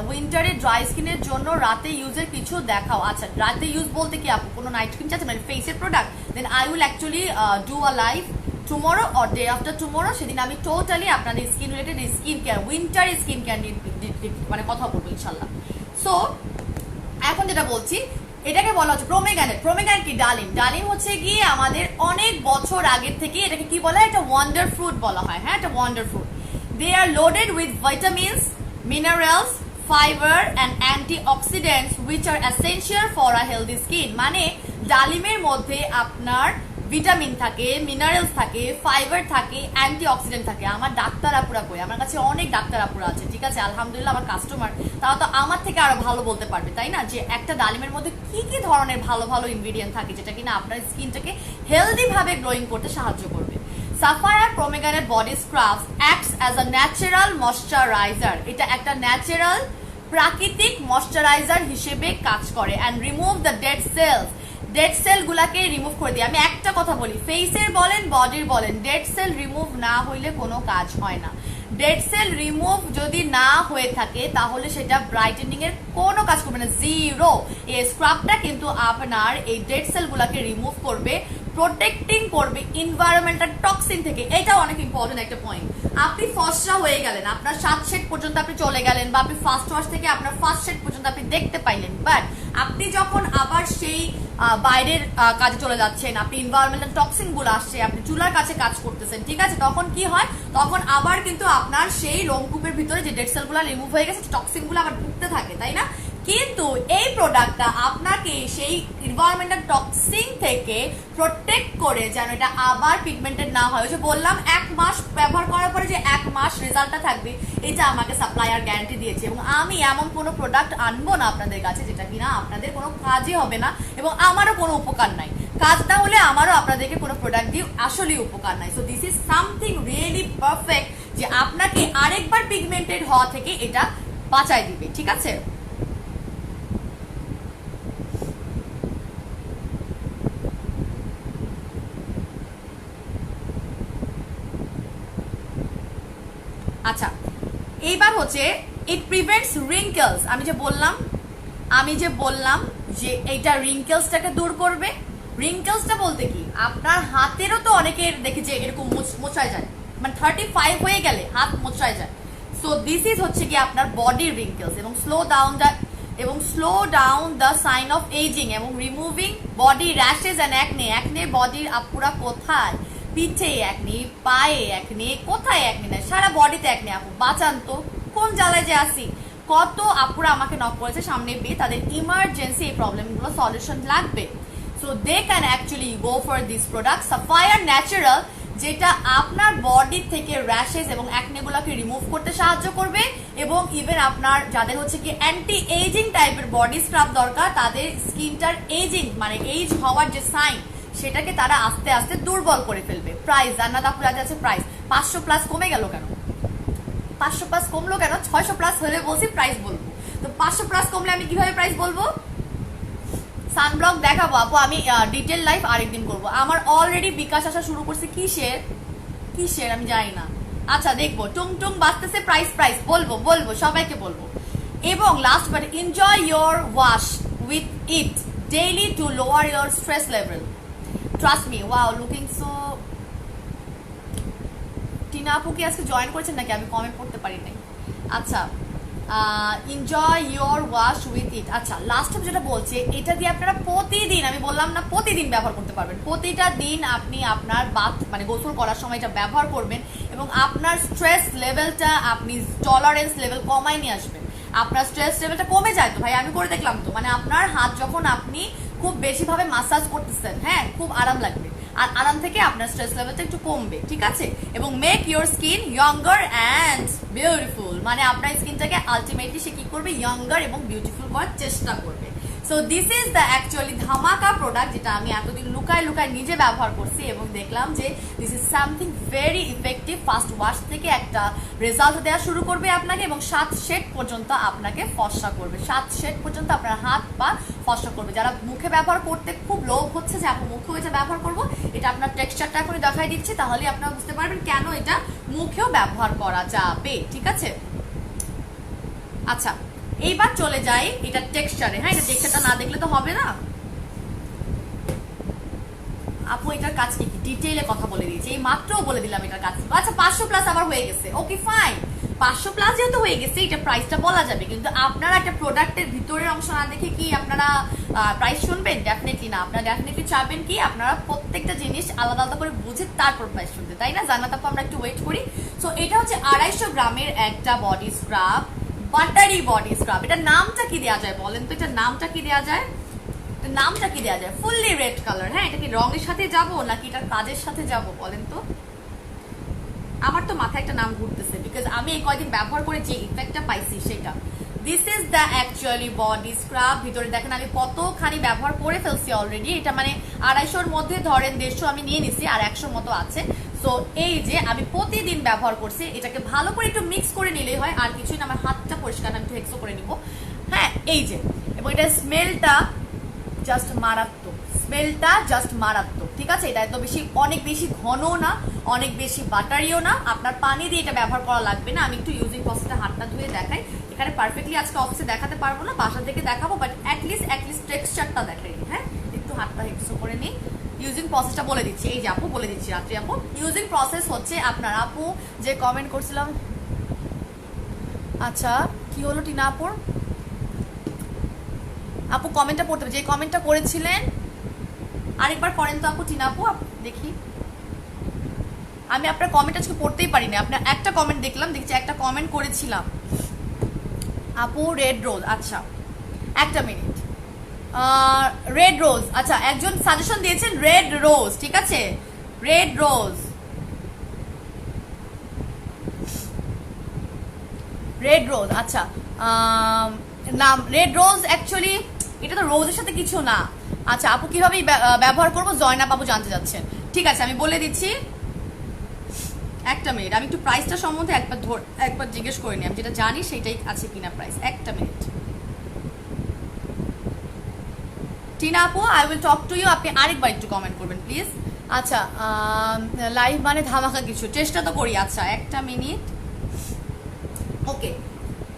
উইন্টারে ড্রাই স্কিনের জন্য রাতে ইউজের কিছু দেখাও। আচ্ছা, রাতে ইউজ বলতে কি আপু, কোনো নাইট ক্রিম চাচ্ছে, মানে ফেসের product? Then I will actually do a live tomorrow or day after tomorrow. সেদিন আমি টোটালি আপনাদের skin related skin care, winter skin care নিয়ে মানে কথা বলবো ইনশাল্লাহ। সো এখন যেটা বলছি, এটাকে বলা হচ্ছে প্রোমেগ্রানেট। প্রোমেগ্রানেট কি? ডালিম। ডালিম হচ্ছে গিয়ে আমাদের অনেক বছর আগের থেকে এটাকে কি বলা হয়, এটা ওয়ান্ডার ফ্রুট বলা হয়, হ্যাঁ, এটা wonder fruit. They are loaded with vitamins, minerals, fibre and antioxidants which are essential for a healthy skin. মানে ডালিমের মধ্যে আপনার ভিটামিন থাকে, মিনারেলস থাকে, ফাইবার থাকে, অ্যান্টিঅক্সিডেন্ট থাকে। আমার ডাক্তার আপুরা কই, আমার কাছে অনেক ডাক্তার আপুরা আছে, ঠিক আছে, আলহামদুলিল্লাহ আমার কাস্টমার, তারা তো আমার থেকে আরো ভালো বলতে পারবে, তাই না, যে একটা ডালিমের মধ্যে কি কি ধরনের ভালো ভালো ইনগ্রিডিয়েন্ট থাকে যেটা কিনা আপনার স্কিনটাকে হেলদি ভাবে গ্লোয়িং করতে সাহায্য করবে। Sapphire pomegranate body scrub acts as a natural moisturiser. এটা একটা ন্যাচারাল প্রাকৃতিক ময়শ্চারাইজার হিসেবে কাজ করে and remove the dead cells. Dead cell গুলাকে রিমুভ করে দিই। আমি একটা কথা বলি, ফেসের বলেন বডির বলেন, ডেড সেল রিমুভ না হইলে কোনো কাজ হয় না। ডেড সেল রিমুভ যদি না হয়ে থাকে তাহলে সেটা ব্রাইটেনিং এর কোনো কাজ করবে না, জিরো। এই স্ক্রাবটা কিন্তু আপনার এই ডেড সেল গুলাকে রিমুভ করবে, প্রোটেক্টিং করবে এনভায়রনমেন্টাল টক্সিন থেকে। এটাও অনেক ইম্পর্টেন্ট একটা পয়েন্ট। আপনি ফর্সা হয়ে গেলেন, আপনার 7 শেড পর্যন্ত আপনি চলে গেলেন, বা আপনি ফার্স্ট ওয়াশ থেকে আপনার ফার্স্ট শেড পর্যন্ত আপনি দেখতে পাইলেন, বাট আপনি যখন আবার সেই বাইরের কাজে চলে যাচ্ছেন, আপনি এনভায়রনমেন্টাল টক্সিন গুলো আসছে, আপনি চুলার কাছে কাজ করতেছেন, ঠিক আছে, তখন কি হয়, তখন আবার কিন্তু আপনার সেই লোমকূপের ভিতরে যে ডেড সেল গুলো রিমুভ হয়ে গেছে, টক্সিন গুলো আবার ঢুকতে থাকে, তাই না? কিন্তু এই প্রোডাক্টটা আপনাকে সেই এনভায়রনমেন্টাল টক্সিন থেকে প্রোটেক্ট করে যেন এটা আবার পিগমেন্টেড না হয়। ওই যে বললাম 1 মাস ব্যবহার করার পরে যে 1 মাস রেজাল্টটা থাকবে, এটা আমাকে সাপ্লায়ার গ্যারান্টি দিয়েছে। এবং আমি এমন কোনো প্রোডাক্ট আনবো না আপনাদের কাছে যেটা কিনা আপনাদের কোনো কাজই হবে না এবং আমারও কোনো উপকার নাই। কাজ না হলে আমারও আপনাদেরকে কোনো প্রোডাক্ট দিয়ে আসলেই উপকার নাই। So this is something really perfect যে আপনাকে আরেকবার পিগমেন্টেড হওয়া থেকে এটা বাঁচাই দিবে। ঠিক আছে, আচ্ছা এইবার হচ্ছে ইট প্রিভেন্টস রিঙ্কেলস। আমি যে বললাম যে এটা রিঙ্কেলসটাকে দূর করবে। রিঙ্কেলসটা বলতে কি, আপনার হাতেরও তো অনেকের দেখেছে এরকম মোচায় যায়, মানে 35 হয়ে গেলে হাত মোচায় যায়। সো দিস ইজ হচ্ছে কি আপনার বডি রিঙ্কেলস এবং slow down the sign of ageing এবং removing body rashes and acne. Acne বডির আপুরা কোথায়, পিঠে একনি, পায়ে একনি, কোথায় একনি না, সারা বডিতে একনি। আপু বাঁচান তো, কোন জ্বালায় যে আসি। কত আপুরা আমাকে নক করেছে সামনে পেয়ে, তাদের ইমার্জেন্সি এই প্রবলেমগুলো সলিউশন লাগবে। So they can actually go for this product Sapphire Natural, যেটা আপনার বডি থেকে র্যাশেস এবং অ্যাকনেগুলোকে রিমুভ করতে সাহায্য করবে। এবং ইভেন আপনার যাদের হচ্ছে কি অ্যান্টি এজিং টাইপের বডি স্ক্রাব দরকার, তাদের স্কিনটার এজিং মানে এজ হওয়ার যে সাইন সেটাকে তারা আস্তে আস্তে দুর্বল করে ফেলবে। প্রাইস জান্নাত আপুর আজ আছে প্রাইস 500 প্লাস কমে গেল কেন, 500 প্লাস কমলো কেন, 600 প্লাস হলে বলছি প্রাইস বলবো। তো 500 প্লাস কমলে আমি কিভাবে প্রাইস বলবো। সানব্লক দেখাবো আপু, আমি ডিটেল লাইভ আরেকদিন করবো। আমার অলরেডি বিকাশ আসা শুরু করছে, কিসের আমি জানি না। আচ্ছা দেখবো, টুং বাজতেছে, প্রাইস বলবো সবাইকে বলবো। এবং last but enjoy your wash with it daily to lower your stress level. Trust me, wow looking so. Tina আপু কি আজকে জয়েন করেছেন নাকি, আমি কমেন্ট করতে পারি নাই। আচ্ছা এনজয় ইয়োর ওয়াশ উইথ ইট। আচ্ছা লাস্ট যেটা বলছে, এটা দিয়ে আপনারা প্রতিদিন, আমি বললাম না প্রতিদিন ব্যবহার করতে পারবেন। প্রতিটা দিন আপনি আপনার বাথ মানে গোসল করার সময় এটা ব্যবহার করবেন এবং আপনার স্ট্রেস লেভেলটা, আপনি টলারেন্স লেভেল কমায় নিয়ে আসবেন। আপনার স্ট্রেস লেভেলটা কমে যায় তো ভাই, আমি করে দেখলাম তো। মানে আপনার হাত যখন আপনি খুব বেশি ভাবে মাসাজ করতেছেন, হ্যাঁ খুব আরাম লাগবে, আর আরাম থেকে আপনার স্ট্রেস লেভেলটা একটু কমবে। ঠিক আছে, এবং make your skin younger and beautiful, মানে আপনার স্কিনটাকে আলটিমেটলি সে কি করবে, ইয়ঙ্গার এবং বিউটিফুল করার চেষ্টা করবে। So this is the actually ধামাকা প্রোডাক্ট, যেটা আমি এতদিন লুকায় নিজে ব্যবহার করছি এবং দেখলাম যে this is something very effective. First wash থেকে একটা রেজাল্ট দেওয়া শুরু করবে আপনাকে এবং 7 শেড পর্যন্ত আপনাকে ফর্সা করবে। 7 শেড পর্যন্ত আপনার হাত পা ফর্সা করবে। যারা মুখে ব্যবহার করতে খুব লোভ হচ্ছে যে আপু মুখেও এটা ব্যবহার করবো, এটা আপনার টেক্সচারটা এখনই দেখাই দিচ্ছি, তাহলে আপনারা বুঝতে পারবেন কেন এটা মুখেও ব্যবহার করা যাবে। ঠিক আছে, আচ্ছা এইবার চলে যাই এটা টেক্সচারে। হ্যাঁ, এটা টেক্সচারটা না দেখলে তো হবে না। আপু এটার কাজ কি ডিটেইলে কথা বলে দিয়েছি, এই মাত্র বলে দিলাম এটার কাজ। আচ্ছা 500 প্লাস আবার হয়ে গেছে, ওকে ফাইন। 500 প্লাস যেহেতু হয়ে গেছে, এটা প্রাইসটা বলা যাবে, কিন্তু আপনারা একটা প্রোডাক্টের ভিতরের অংশ না দেখে কি আপনারা প্রাইস শুনবেন? ডেফিনেটলি না। আপনারা ডেফিনেটলি চাইবেন কি আপনারা প্রত্যেকটা জিনিস আলাদা আলাদা করে বুঝে তারপর প্রাইস শুনতে, তাই না? জান্নাত আপু আমরা একটু ওয়েট করি। সো এটা হচ্ছে 250 গ্রামের একটা body scrub, buttery body scrub. এটার নামটা কি দেওয়া যায় বলেন তো, এটার নামটা কি দেওয়া যায়? নামটা কি দেওয়া যায়? Fully red colour. হ্যাঁ, এটা কি রঙের সাথে যাব নাকি এটার কাজের সাথে যাব বলেন তো? আমার তো মাথায় একটা নাম ঘুরতেছে, বিকজ আমি এই কয়দিন ব্যবহার করে যে ইফেক্টটা পাইছি সেটা। This is the actually body scrub. ভিতরে দেখেন আমি কতখানি ব্যবহার করে ফেলছি অলরেডি। এটা মানে 250-র মধ্যে ধরেন 150 আমি নিয়ে নিছি, আর 100 মতো আছে। সো এই যে আমি প্রতিদিন ব্যবহার করছি, এটাকে ভালো করে একটু মিক্স করে নিলেই হয়, আর কিছুই না। আমার হাতটা পরিষ্কার, আমি একটু হেক্সো করে নিব। হ্যাঁ এই যে, এবং এটা স্মেলটা জাস্ট মারাত্মক, স্মেলটা জাস্ট মারাত্মক। ঠিক আছে, এটা এত বেশি অনেক বেশি ঘনও না, অনেক বেশি বাটারিও না। আপনার পানি দিয়ে এটা ব্যবহার করা লাগবে না। আমি একটু ইউজিং প্রসেসটা হাতটা ধুয়ে দেখাই। এখানে পারফেক্টলি আজকে অফিসে দেখাতে পারবো না, বাসা থেকে দেখাবো, বাট অ্যাটলিস্ট টেক্সচারটা দেখাই। হ্যাঁ, একটু হাতটা হেক্সো করে নিই। ইউজিং প্রসেসটা বলে দিচ্ছি, এই যে আপু বলে দিচ্ছি, রাত্রি আপু ইউজিং প্রসেস হচ্ছে আপনার আপু যে কমেন্ট করছিলাম। আচ্ছা কি হলো টিনা আপুর? আপু কমেন্টটা পড়তে হবে, যে কমেন্টটা করেছিলেন আরেকবার পড়েন তো আপু। টিনা আপু দেখি, আমি আপনার কমেন্ট আজকে পড়তেই পারিনি। আপনার একটা কমেন্ট দেখলাম, দেখছি একটা কমেন্ট করেছিলাম আপু রেড রোজ। আচ্ছা একটা মিনিট। রেড রোজ, আচ্ছা একজন সাজেশন দিয়েছেন রেড রোজ, ঠিক আছে রেড রোজ, রেড রোজ, আচ্ছা নাম রেড রোজ, অ্যাকচুয়ালি এটা তো রোজের সাথে কিছু না। আচ্ছা আপু কিভাবে ব্যবহার করবো জয়না বাবু জানতে চাচ্ছেন, ঠিক আছে আমি বলে দিচ্ছি। একটা মিনিট, আমি একটু প্রাইসটা সম্বন্ধে একবার জিজ্ঞেস করে নিই, আমি যেটা জানি সেটাই আছে কিনা প্রাইস। একটা মিনিট টিনা আপু, I will talk to you, আপনি আরেকবার একটু কমেন্ট করবেন প্লিজ। আচ্ছা লাইভ মানে ধামাকা কিছু, চেষ্টা তো করি। আচ্ছা একটা মিনিট, ওকে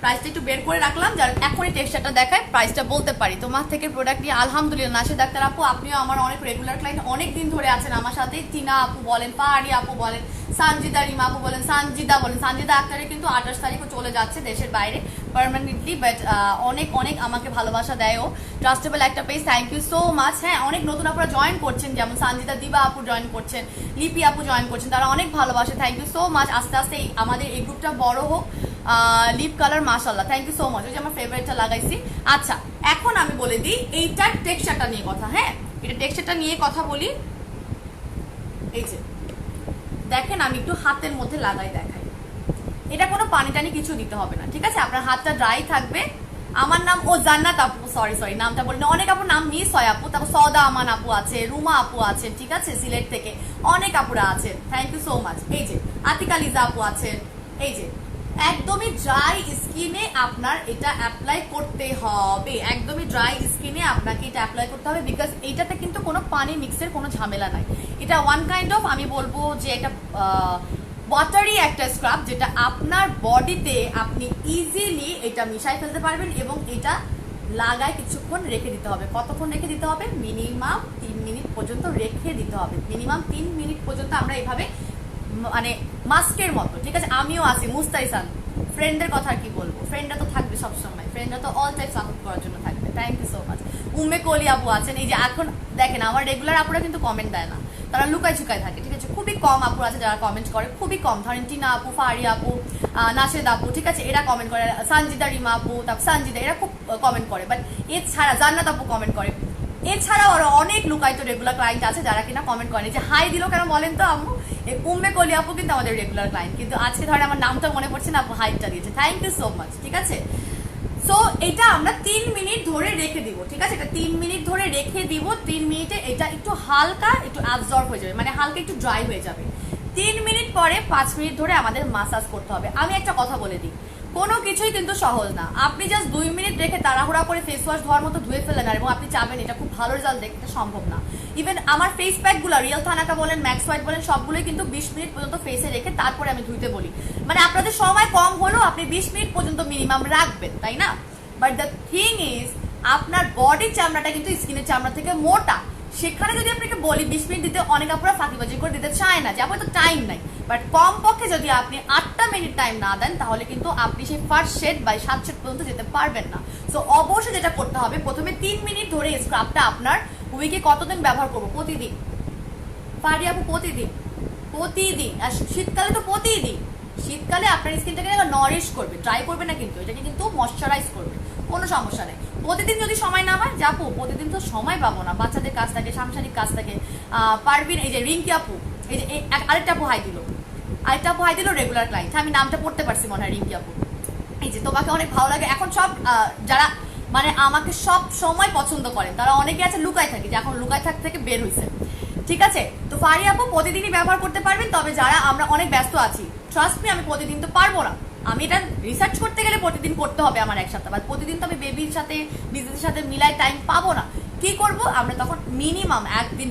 প্রাইসটা একটু বের করে রাখলাম, যার এখনই টেক্সচারটা দেখায় প্রাইসটা বলতে পারি। তোমার থেকে প্রোডাক্ট নিয়ে আলহামদুলিল্লাহ। নাসির ডাক্তার আপু, আপনিও আমার অনেক রেগুলার ক্লায়েন্ট, অনেক দিন ধরে আছেন আমার সাথে। টিনা আপু বলেন, পাহাড়ি আপু বলেন, সানজিদা রিমা আপু বলেন, সানজিদা বলেন। সানজিদা আক্তারে কিন্তু 28 তারিখও চলে যাচ্ছে দেশের বাইরে পার্মানেন্টলি, বাট অনেক অনেক আমাকে ভালোবাসা দেয় ও। ট্রাস্টেবল একটা page, thank you so much. হ্যাঁ অনেক নতুন আপুরা জয়েন করছেন, যেমন সানজিদা দিবা আপু জয়েন করছেন, লিপি আপু জয়েন করছেন, তারা অনেক ভালোবাসে, থ্যাংক ইউ সো মাচ। আস্তে আস্তে আমাদের এই গ্রুপটা বড় হোক। লিপ কালার মাশাআল্লাহ, থ্যাংক ইউ সো মাচ। ওই যে আমার ফেভারিটটা লাগাইছি। আচ্ছা এখন আমি বলে দিই এইটার টেক্সচারটা নিয়ে কথা। হ্যাঁ এটা টেক্সচারটা নিয়ে কথা বলি। এই যে দেখেন আমি একটু হাতের মধ্যে লাগাই দেখাই, এটা কোনো পানি টানি কিছু দিতে হবে না, ঠিক আছে আপনার হাতটা ড্রাই থাকবে। আমার নাম ও জান্নাত আপু, সরি নামটা বলি না, অনেক আপুর নাম মিস হয় আপু। তারপর সদা আমান আপু আছে, রুমা আপু আছে, ঠিক আছে সিলেট থেকে অনেক আপুরা আছে, থ্যাংক ইউ সো মাচ। এই যে আতিকা লিজা আপু আছেন। এই যে একদমই ড্রাই স্কিনে আপনার এটা অ্যাপ্লাই করতে হবে, একদমই ড্রাই স্কিনে আপনাকে এটা অ্যাপ্লাই করতে হবে, বিকজ এইটাতে কিন্তু কোনো পানি মিক্সের কোনো ঝামেলা নাই। এটা ওয়ান কাইন্ড অফ, আমি বলবো যে এটা ওয়াটারি একটা স্ক্রাব, যেটা আপনার বডিতে আপনি ইজিলি এটা মিশাই ফেলতে পারবেন, এবং এটা লাগায় কিছুক্ষণ রেখে দিতে হবে। কতক্ষণ রেখে দিতে হবে? মিনিমাম 3 মিনিট পর্যন্ত রেখে দিতে হবে। মিনিমাম 3 মিনিট পর্যন্ত আমরা এইভাবে মানে মাস্কের মতো, ঠিক আছে। আমিও আছি মুস্তাইসান, ফ্রেন্ডদের কথা কি বলবো, ফ্রেন্ডরা তো থাকবে সবসময়, ফ্রেন্ডরা তো অল টাইম সাপোর্ট করার জন্য থাকবে, thank you so much. Umme Koli আপু আছেন। এই যে এখন দেখেন আমার রেগুলার আপুরা কিন্তু কমেন্ট দেয় না, তারা লুকায় চুকায় থাকে, ঠিক আছে। খুবই কম আপু আছে যারা কমেন্ট করে, খুবই কম। ধরেন টিনা আপু, ফারি আপু, নাশেদ আপু, ঠিক আছে এরা কমেন্ট করে, সানজিদা রিমা আপু, তারপর সানজিদা, এরা খুব কমেন্ট করে। বাট এছাড়া জান্নাত আপু কমেন্ট করে, এছাড়াও আরো অনেক লুকায়িত রেগুলার ক্লায়েন্ট আছে যারা কিনা কমেন্ট করেনি। যে হাই দিল কেন বলেন তো আম্মু, উম্মে কলি আপু কিন্তু আমাদের রেগুলার ক্লায়েন্ট, কিন্তু আজকে ধরে আমার নামটা মনে পড়ছে না, আপু হাইটটা দিয়েছে, থ্যাংক ইউ সো মাচ, ঠিক আছে। সো এটা আমরা 3 মিনিট ধরে রেখে দিব, ঠিক আছে। এটা 3 মিনিট ধরে রেখে দিব। 3 মিনিটে এটা একটু হালকা একটু অ্যাবজর্ব হয়ে যাবে, মানে হালকা একটু ড্রাই হয়ে যাবে। 3 মিনিট পরে 5 মিনিট ধরে আমাদের মাসাজ করতে হবে। আমি একটা কথা বলে দিই, কোনো কিছুই কিন্তু সহজ না। আপনি জাস্ট 2 মিনিট রেখে তাড়াহুড়া করে ফেস ওয়াশ ধোয়ার মতো ধুয়ে ফেলেন আর এবং আপনি চাবেন এটা খুব ভালো রেজাল্ট দেখতে, সম্ভব না। ইভেন আমার ফেস প্যাকগুলো রিয়েল থানাকা বলেন, ম্যাক্স হোয়াইট বলেন, সবগুলোই কিন্তু 20 মিনিট পর্যন্ত ফেসে রেখে তারপরে আমি ধুইতে বলি। মানে আপনাদের সময় কম হলেও আপনি 20 মিনিট পর্যন্ত মিনিমাম রাখবেন, তাই না? বাট দ্য থিং ইজ আপনার বডির চামড়াটা কিন্তু স্কিনের চামড়া থেকে মোটা, সেখানে যদি আপনাকে বলি 20 মিনিট দিতে, অনেক আপনারা ফাঁকিবাজি করে দিতে চায় না, যে আপনার তো টাইম নাই। বাট কম পক্ষে যদি আপনি 8টা মিনিট টাইম না দেন, তাহলে কিন্তু আপনি সেই ফার্স্ট শেড বা 7 শেড পর্যন্ত যেতে পারবেন না। সো অবশ্যই যেটা করতে হবে, প্রথমে 3 মিনিট ধরে স্ক্রাবটা আপনার উইকে কতদিন ব্যবহার করবো? প্রতিদিন। পারি আপু প্রতিদিন, প্রতিদিন। আর শীতকালে তো প্রতিদিন। শীতকালে আপনার স্কিনটাকে নরিশ করবে, ট্রাই করবে না, কিন্তু এটাকে কিন্তু ময়শ্চারাইজ করবে, কোনো সমস্যা নেই। প্রতিদিন যদি সময় না হয়, যাবো প্রতিদিন তো সময় পাবো না, বাচ্চাদের কাজ থাকে, সাংসারিক কাজ থাকে। পারবিন, এই যে রিঙ্কি আপু, এই যে আরেকটা আপু হাই দিল, আরেকটা আপু হাই দিল রেগুলার ক্লায়েন্ট, আমি নামটা পড়তে পারছি মনে হয়, রিঙ্কি আপু। এই যে তোমাকে অনেক ভালো লাগে। এখন সব যারা মানে আমাকে সব সময় পছন্দ করেন, তারা অনেকে আছে লুকায় থাকে, যে এখন লুকায় থাক থেকে বের হয়েছে, ঠিক আছে। তো ফারি আপু প্রতিদিনই ব্যবহার করতে পারবেন, তবে যারা আমরা অনেক ব্যস্ত আছি, ট্রাস্ট মি আমি প্রতিদিন তো পারবো না, আমি এটা রিসার্চ করতে গেলে প্রতিদিন করতে হবে আমার এক সপ্তাহ, প্রতিদিন তো আমি বেবির সাথে বিজনেসের সাথে মিলাই টাইম পাবো না। কি করব আমরা তখন? মিনিমাম একদিন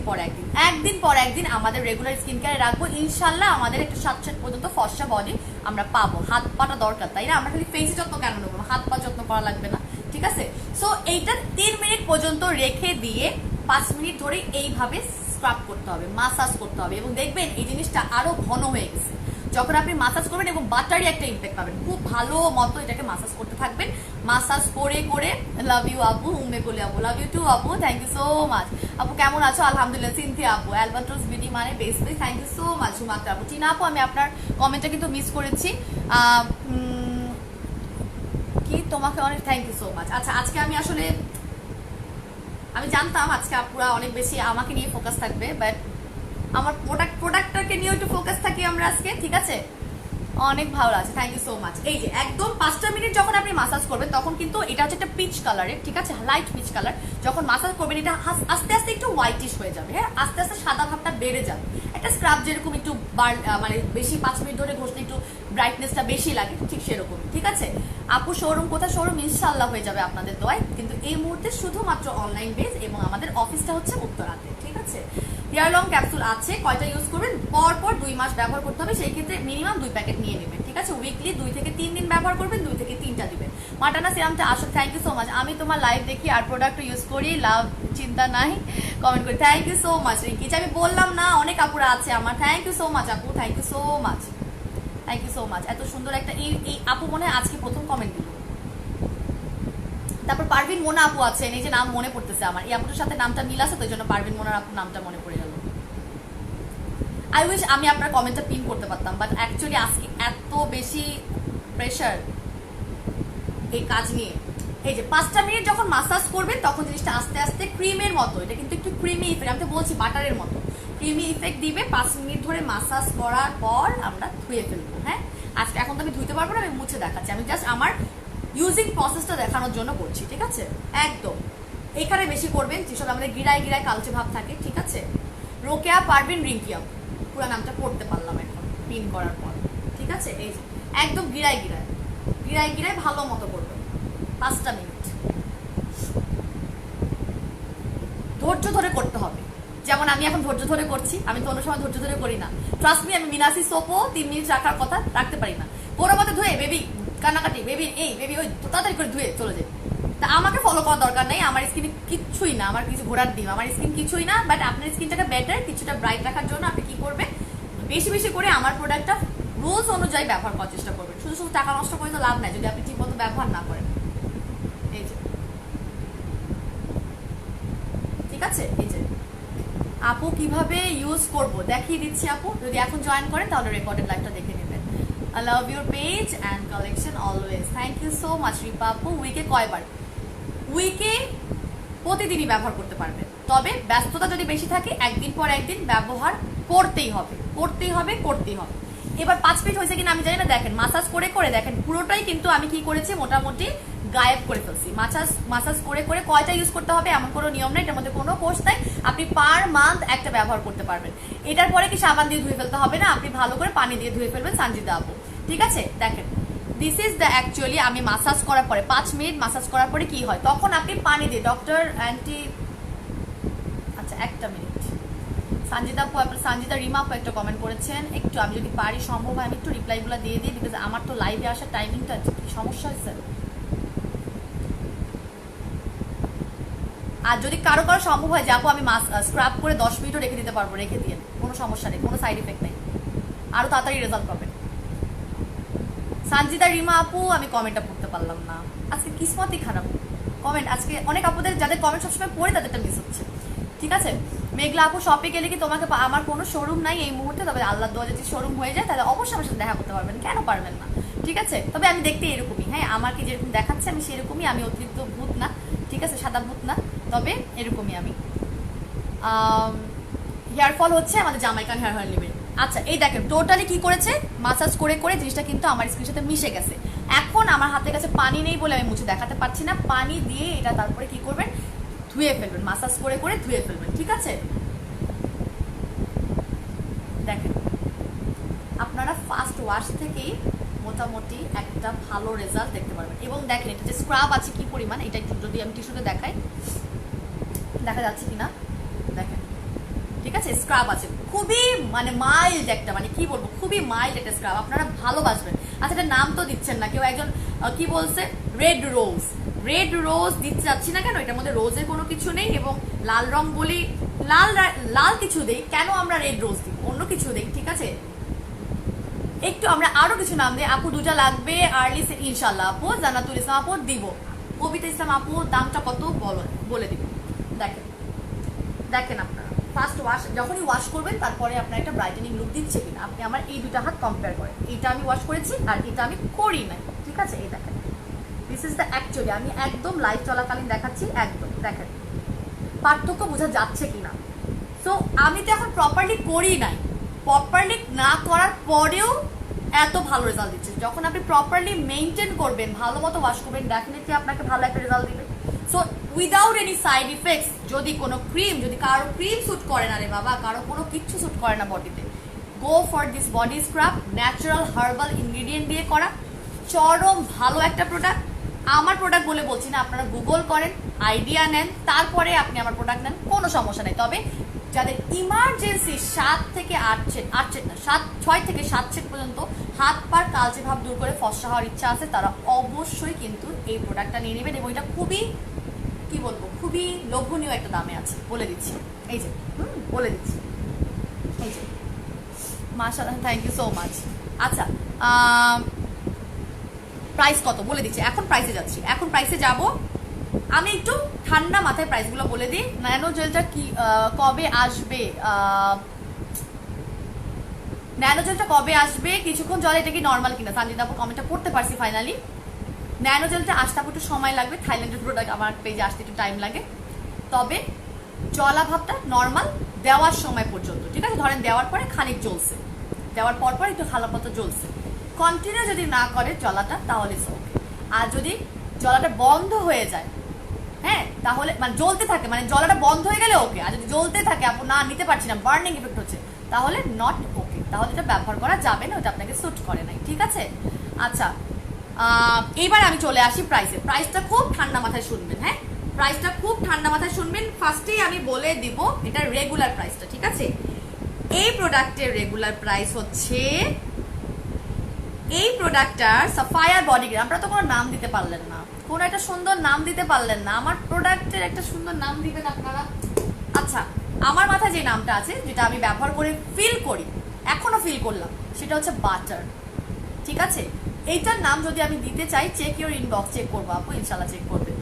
পর একদিন আমাদের রেগুলার স্কিন কেয়ারে রাখবো, ইনশাল্লাহ আমাদের একটু 7 সেট পর্যন্ত ফর্সা বডি আমরা পাবো। হাত পাটা দরকার, তাই না? আমরা খালি ফেসে যত্ন কেন নেবো, হাত পা যত্ন করা লাগবে না, ঠিক আছে। সো এইটা 3 মিনিট পর্যন্ত রেখে দিয়ে 5 মিনিট ধরে এইভাবে স্ক্রাব করতে হবে, মাসাজ করতে হবে, এবং দেখবেন এই জিনিসটা আরো ঘন হয়ে গেছে যখন আপনি মাসাজ করবেন, এবং বাটারি একটা ইম্প্যাক্ট পাবেন। খুব ভালো মতো এটাকে মাসাজ করতে থাকবেন, মাসাজ করে করে। লাভ ইউ আপু, উম্মে কোলি আপু, লাভ ইউ টু আপু, থ্যাংক ইউ সো মাচ। আপু কেমন আছো? আলহামদুলিল্লাহ। সিনথিয়া আপু, অ্যালবাট্রোস বিডি মানে best, thank you so much. হুমাক্তা আপু, টিনা আপু আমি আপনার কমেন্টটা কিন্তু মিস করেছি। কি কি তোমাকে অনেক থ্যাংক ইউ সো মাচ। আচ্ছা আজকে আমি আসলে আমি জানতাম আজকে আপুরা অনেক বেশি আমাকে নিয়ে ফোকাস থাকবে, বাট আমার প্রোডাক্টটাকে নিয়ে একটু ফোকাস থাকি আমরা আজকে, ঠিক আছে? অনেক ভালো লাগছে, থ্যাংক ইউ সো মাচ। এই যে একদম 5টা মিনিট যখন আপনি মাসাজ করবেন তখন কিন্তু এটা হচ্ছে একটা পিচ কালারের, ঠিক আছে, লাইট পিচ কালার। যখন মাসাজ করবেন এটা আস্তে আস্তে একটু হোয়াইটিশ হয়ে যাবে, হ্যাঁ, আস্তে আস্তে সাদা ভাবটা বেড়ে যাবে। একটা স্ক্রাব যেরকম একটু মানে বেশি 5 মিনিট ধরে ঘষলে একটু ব্রাইটনেসটা বেশি লাগে, ঠিক সেরকম, ঠিক আছে? আপু শোরুম কোথায়? শোরুম ইনশাল্লাহ হয়ে যাবে আপনাদের দোয়ায়, কিন্তু এই মুহূর্তে শুধুমাত্র অনলাইন বেস এবং আমাদের অফিসটা হচ্ছে উত্তরাতে, ঠিক আছে? হেয়ার লং ক্যাপসুল আছে, কয়টা ইউজ করবেন? পর 2 মাস ব্যবহার করতে হবে, সেই ক্ষেত্রে মিনিমাম 2 প্যাকেট নিয়ে নেবেন, ঠিক আছে? উইকলি 2 থেকে 3 দিন ব্যবহার করবেন, 2 থেকে 3টা দিবেন। মাটানা সিরামটা আসো, থ্যাংক ইউ সো মাচ। আমি তোমার লাইভ দেখি আর প্রোডাক্ট ইউজ করি, লাভ চিন্তা নাই, কমেন্ট করি, thank you so much Rinki. আমি বললাম না অনেক আপুরা আছে আমার, থ্যাংক ইউ সো মাচ আপু, thank you so much, thank you so much. এত সুন্দর একটা এই আপু মনে হয় আজকে প্রথম কমেন্ট দিল। তারপর পারভিন মোনা আপু আছেন, এই যে নাম মনে পড়তেছে আমার, এই আপুটার সাথে নামটা মিল আছে তো এই জন্য পারভিন মোনার আপু নামটা মনে পড়ে গেল। আই উইশ আমি আপনার কমেন্টটা পিন করতে পারতাম, বাট অ্যাকচুয়ালি আজকে এত বেশি প্রেশার এই কাজ নিয়ে। এই যে 5টা মিনিট যখন মাসাজ করবেন তখন জিনিসটা আস্তে আস্তে ক্রিমের মতো, এটা কিন্তু একটু ক্রিমি ইফেক্ট, আমি তো বলছি বাটারের মতো ক্রিমি ইফেক্ট দিবে। 5 মিনিট ধরে মাসাজ করার পর আমরা ধুয়ে ফেলবো, হ্যাঁ। আজকে এখন তো আমি ধুইতে পারবো না, আমি মুছে দেখাচ্ছি, আমি জাস্ট আমার ইউজিং প্রসেসটা দেখানোর জন্য করছি, ঠিক আছে? একদম এখানে বেশি করবেন যেসব আমাদের গিরায় গিরায় কালচে ভাব থাকে, ঠিক আছে? রোকেয়া পারভিন রিঙ্কিয়া, পুরো নামটা পড়তে পারলাম এখন পিন করার পর, ঠিক আছে? এই যে একদম গিরায় গিরায় গিরায় গিরায় ভালো মতো করবেন 5টা মিনিট, ধৈর্য ধরে করতে হবে। যেমন আমি এখন ধৈর্য ধরে করছি, আমি তো অন্য সময় ধৈর্য ধরে করি না। ট্রাস্ট মি, আমি মিনাসি সোপও 3 মিনিট রাখার কথা রাখতে পারি না। কোনো মতে ধুয়ে বেবি কান্নাকাটি, বেবি এই বেবি ওই তাড়াতাড়ি করে ধুয়ে চলে যায়। তা আমাকে ফলো করার দরকার নেই, আমার স্কিনে কিচ্ছুই না, আমার কিছু ঘোরার ডিম, আমার স্কিন কিছুই না। বাট আপনার স্কিনটাকে বেটার কিছুটা ব্রাইট রাখার জন্য আপনি কি করবেন, বেশি বেশি করে আমার প্রোডাক্টটা রুলস অনুযায়ী ব্যবহার করার চেষ্টা করবেন। শুধু শুধু টাকা নষ্ট করে তো লাভ নাই যদি আপনি ঠিক মতো ব্যবহার না করেন। এই যে ঠিক আছে, এই যে আপু কিভাবে ইউজ করব দেখিয়ে দিচ্ছি আপু, যদি এখন জয়েন করেন তাহলে রেকর্ডেড লাইভটা দেখে নেবেন। I love your page and collection always. Thank you so much Ripa আপু। উইকে কয়বার? উইকে প্রতিদিনই ব্যবহার করতে পারবেন, তবে ব্যস্ততা যদি বেশি থাকে একদিন পর একদিন ব্যবহার করতেই হবে, করতেই হবে, করতেই হবে। এবার 5 মিনিট হয়েছে কিনা আমি জানি না, দেখেন মাসাজ করে করে দেখেন পুরোটাই কিন্তু আমি কি করেছি মোটামুটি গায়েব করে ফেলছি। মাসাজ করে করে কয়টা ইউজ করতে হবে এমন কোনো নিয়ম নাই, এটার মধ্যে কোনো কোর্স নাই। আপনি পার মান্থ একটা ব্যবহার করতে পারবেন। এটার পরে কি সাবান দিয়ে ধুয়ে ফেলতে হবে না, আপনি ভালো করে পানি দিয়ে ধুয়ে ফেলবেন সানজিদা আপু, ঠিক আছে? দেখেন দিস ইজ দ্য অ্যাকচুয়ালি আমি মাসাজ করার পরে 5 মিনিট মাসাজ করার পরে কি হয়, তখন আপনি পানি দিয়ে ডক্টর অ্যান্টি, আচ্ছা একটা মিনিট, সঞ্জিতা আপু আপনার সঞ্জিতা রিমা আপু একটা কমেন্ট করেছেন, একটু আমি যদি পারি সম্ভব হয় আমি একটু রিপ্লাইগুলো দিয়ে দিই, বিকজ আমার তো লাইভে আসার টাইমিংটা কি সমস্যা হয়েছে। আর যদি কারো কারো সম্ভব হয় যে আপু আমি স্ক্রাব করে 10 মিনিটও রেখে দিতে পারবো, রেখে দিয়ে কোনো সমস্যা নেই, কোনো সাইড এফেক্ট নেই, আরো তাড়াতাড়ি রেজাল্ট পাবেন। সঞ্জিতা রিমা আপু আমি কমেন্টটা পড়তে পারলাম না, আজকে কিসমতই খারাপ কমেন্ট, আজকে অনেক আপুদের যাদের কমেন্ট সবসময় পড়ে তাদেরটা মিস হচ্ছে, ঠিক আছে? মেঘলা আপু শপে গেলে কি তোমাকে আমার কোনো শোরুম নাই এই মুহূর্তে, তবে আল্লাহ দোয়া যদি শোরুম হয়ে যায় তাহলে অবশ্যই আমার সাথে দেখা করতে পারবেন, কেন পারবেন না, ঠিক আছে? তবে আমি দেখতে এরকমই, হ্যাঁ আমাকে যেরকম দেখাচ্ছে আমি সেরকমই, আমি অতিরিক্ত ভূত না, ঠিক আছে, সাদা ভূত না, তবে এরকমই আমি। হেয়ার ফল হচ্ছে আমাদের জামাইকান হেয়ার অয়েল নেবেন। আচ্ছা এই দেখেন টোটালি কি করেছে, মাসাজ করে করে জিনিসটা কিন্তু আমার স্কিনের সাথে মিশে গেছে। এখন আমার হাতের কাছে পানি নেই বলে আমি মুছে দেখাতে পারছি না, পানি দিয়ে এটা তারপরে কি করবেন, ধুয়ে ফেলবেন, মাসাজ করে করে ধুয়ে ফেলবেন, ঠিক আছে? দেখেন আপনারা ফার্স্ট ওয়াশ থেকেই মোটামুটি একটা ভালো রেজাল্ট দেখতে পারবেন। এবং দেখেন এটা যে স্ক্রাব আছে কি পরিমাণ, এটা একটু যদি আমি টিস্যুতে দেখাই, দেখা যাচ্ছে কিনা, দেখেন ঠিক আছে, স্ক্রাব আছে খুবই মানে মাইল্ড একটা, মানে কি বলবো খুবই মাইল্ড একটা স্ক্রাব, আপনারা ভালোবাসবেন। আচ্ছা এটা নাম তো দিচ্ছেন না, কেউ একজন কি বলছে রেড রোজ, রেড রোজ দিতে যাচ্ছি না কেন, এটার মধ্যে রোজের কোনো কিছু নেই, এবং লাল রং বলি লাল লাল কিছু দেই কেন, আমরা রেড রোজ দিব, অন্য কিছু দেই, ঠিক আছে? একটু আমরা আরো কিছু নাম দিই, আপু 2টা লাগবে আর্লি ইনশাল্লাহ আপু, জান্নাতুল ইসলাম আপু দিব, কবিতা ইসলাম আপু দামটা কত বলে দিব। দেখেন দেখেন আপনারা ফার্স্ট ওয়াশ যখনই ওয়াশ করবেন তারপরে আপনার একটা ব্রাইটেনিং লুক দিচ্ছে কিনা, আপনি আমার এই 2টা হাত কম্পেয়ার করেন, এটা আমি ওয়াশ করেছি আর এটা আমি করি নাই, ঠিক আছে? এই দেখেন দিস ইজ দ্য অ্যাকচুয়ালি, আমি একদম লাইভ চলাকালীন দেখাচ্ছি, একদম দেখেন পার্থক্য বোঝা যাচ্ছে কিনা। সো আমি তো এখন প্রপারলি করি নাই, প্রপারলি না করার পরেও এত ভালো রেজাল্ট দিচ্ছে। যখন আপনি প্রপারলি মেনটেন করবেন, ভালো মতো ওয়াশ করবেন, ডেফিনেটলি আপনাকে ভালো একটা রেজাল্ট দিবে। So without any side effects, যদি কোনো ক্রিম, যদি কারো ক্রিম স্যুট করে না রে বাবা, কারো কোনো কিচ্ছু স্যুট করে না বডিতে, গো for this body scrub, natural herbal ingredient দিয়ে করা, চরম ভালো একটা প্রোডাক্ট। আমার প্রোডাক্ট বলে বলছি না, আপনারা গুগল করেন, আইডিয়া নেন, তারপরে আপনি আমার প্রোডাক্ট নেন, কোনো সমস্যা নেই। তবে যাদের ইমার্জেন্সি 7 থেকে 8 সেট, 8 সেট না, 6 থেকে 7 সেট পর্যন্ত হাত পার কালচে ভাব দূর করে ফর্সা হওয়ার ইচ্ছা আছে, তারা অবশ্যই কিন্তু এই প্রোডাক্টটা নিয়ে নেবেন। এবং এটা খুবই, কি বলবো, খুবই লোভনীয় একটা দামে আছে, বলে দিচ্ছি। এই যে বলে দিচ্ছি, এই যে মাশাআল্লাহ, থ্যাংক ইউ সো মাচ। আচ্ছা, প্রাইস কত বলে দিচ্ছি, এখন প্রাইসে যাচ্ছি, এখন প্রাইসে যাব। আমি একটু ঠান্ডা মাথায় প্রাইসগুলো বলে দিই। ন্যানো জেলটা কি কবে আসবে, ন্যানো জেলটা কবে আসবে, কিছুক্ষণ জলে, এটা কি নর্মাল কিনা, সানজিদা আপু কমেন্টটা পড়তে পারছি ফাইনালি। ন্যানো জেলটা আসতে একটু সময় লাগবে, থাইল্যান্ডের প্রোডাক্ট আমার পেজে আসতে একটু টাইম লাগে। তবে জলাভাবটা নর্মাল দেওয়ার সময় পর্যন্ত, ঠিক আছে, ধরেন দেওয়ার পরে খানিক জ্বলছে, দেওয়ার পর পর একটু হালকা মতো জ্বলছে, কন্টিনিউ যদি না করে জলাটা, তাহলে ওকে। আর যদি জলাটা বন্ধ হয়ে যায়, হ্যাঁ, তাহলে মানে জ্বলতে থাকে, মানে জলাটা বন্ধ হয়ে গেলে ওকে। আর যদি জ্বলতে থাকে, আপু না নিতে পারছি না, বার্নিং ইফেক্ট হচ্ছে, তাহলে নট ওকে, তাহলে এটা ব্যবহার করা যাবে না, ওটা আপনাকে স্যুট করে নাই, ঠিক আছে। আচ্ছা, এইবার আমি চলে আসি প্রাইসে। প্রাইসটা খুব ঠান্ডা মাথায় শুনবেন, হ্যাঁ, প্রাইসটা খুব ঠান্ডা মাথায় শুনবেন। ফার্স্টেই আমি বলে দিব এটা রেগুলার প্রাইসটা, ঠিক আছে। এই প্রোডাক্টের রেগুলার প্রাইস হচ্ছে, এই প্রোডাক্টটার সাফায়ার বডি ক্রিম, আপনারা তো কোনো নাম দিতে পারলেন না, কোনো একটা সুন্দর নাম দিতে পারলেন না, আমার প্রোডাক্টের একটা সুন্দর নাম দিবেন আপনারা। আচ্ছা, আমার মাথায় যে নামটা আছে, যেটা আমি ব্যবহার করে ফিল করি, এখনো ফিল করলাম, সেটা হচ্ছে বাটার, ঠিক আছে। এইটার নাম যদি আমি দিতে চাই, চেক ইউর ইনবক্স, চেক করবো আপু, ইনশাল্লাহ চেক করবে।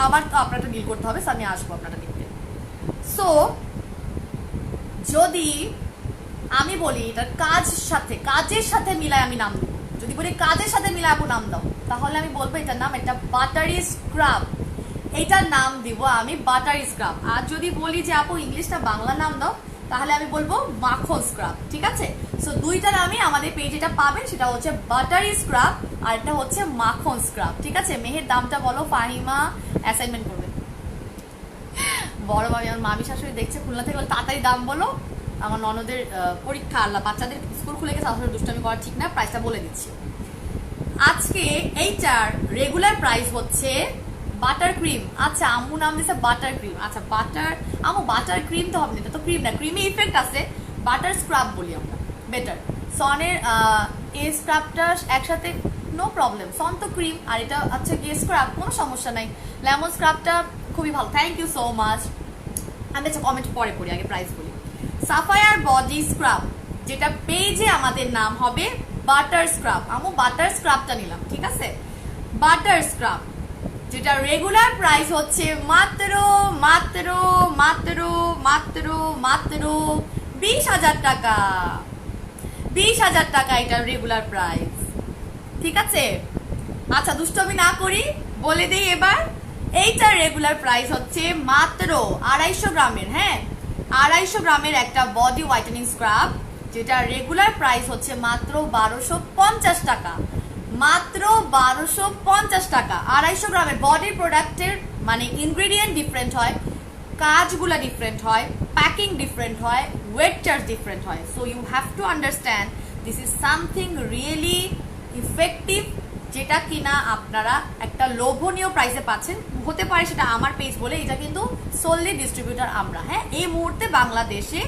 আমার তো আপনারটা ডিল করতে হবে, আমি আসবো আপনারটা দেখতে। সো যদি আমি বলি এটার কাজের সাথে মিলায় আমি নাম দেবো, যদি বলি কাজের সাথে মিলায় আপু নাম দাও, তাহলে আমি বলবো এটার নাম একটা বাটারি স্ক্রাব, এটার নাম দিব আমি বাটারি স্ক্রাব। আর যদি বলি যে আপু ইংলিশটা বাংলা নাম দাও, তাহলে আমি বলবো মাখন স্ক্রাব, ঠিক আছে। সো দুইটা নামই আমাদের পেজে এটা পাবেন, সেটা হচ্ছে বাটারি স্ক্রাব আর এটা হচ্ছে মাখন স্ক্রাব, ঠিক আছে। মেহের দামটা বলো, ফাহিমা অ্যাসাইনমেন্ট করবে, বড় ভাবি আমার মামি শাশুড়ি দেখছে খুলনা থেকে, তাড়াতাড়ি দাম বলো, আমার ননদের পরীক্ষা, আল্লাহ, বাচ্চাদের স্কুল খুলে গেছে, আসলে দুষ্টামি করা ঠিক না। প্রাইসটা বলে দিচ্ছি, আজকে এইটার রেগুলার প্রাইস হচ্ছে বাটার ক্রিম। আচ্ছা, আম্মু নাম দিচ্ছে বাটার ক্রিম, আচ্ছা বাটার, আম্মু বাটার ক্রিম তো হবে না, এটা তো ক্রিম না, ক্রিমি ইফেক্ট আছে, বাটার স্ক্রাব বলি আমরা, বেটার। সনের এই স্ক্রাবটা একসাথে নো প্রবলেম, সন তো ক্রিম আর এটা আচ্ছা গিয়ে স্ক্রাব, কোনো সমস্যা নাই। লেমন স্ক্রাবটা খুবই ভালো, থ্যাংক ইউ সো মাচ। আমি আচ্ছা কমেন্ট পরে করি, আগে প্রাইস বলি। সাফায়ার বডি স্ক্রাব, যেটা পেজে আমাদের নাম হবে বাটার স্ক্রাব, আমি বাটার স্ক্রাবটা নিলাম, ঠিক আছে। বাটার স্ক্রাব যেটা রেগুলার প্রাইস হচ্ছে মাত্র মাত্র মাত্র মাত্র মাত্র 20,000 টাকা, 20,000 টাকা এটার রেগুলার প্রাইস, ঠিক আছে। আচ্ছা দুষ্টমি না করি, বলে দিই এবার, এইটার রেগুলার প্রাইস হচ্ছে মাত্র 250 গ্রামের, হ্যাঁ 250 গ্রামের একটা বডি হোয়াইটেনিং স্ক্রাব, যেটা রেগুলার প্রাইস হচ্ছে মাত্র 1250 টাকা, মাত্র 1250 টাকা। 250 গ্রামের বডি প্রোডাক্টের মানে ইনগ্রেডিয়েন্ট ডিফারেন্ট হয়, কাজগুলো ডিফারেন্ট হয়, প্যাকিং ডিফারেন্ট হয়, ওয়েট চার্জ ডিফারেন্ট হয়। So you have to understand this is something really effective, যেটা কিনা আপনারা একটা লোভনীয় প্রাইসে পাচ্ছেন। হতে পারে সেটা আমার পেজ বলে, এটা কিন্তু সোললি ডিস্ট্রিবিউটার আমরা, হ্যাঁ। এই মুহূর্তে বাংলাদেশে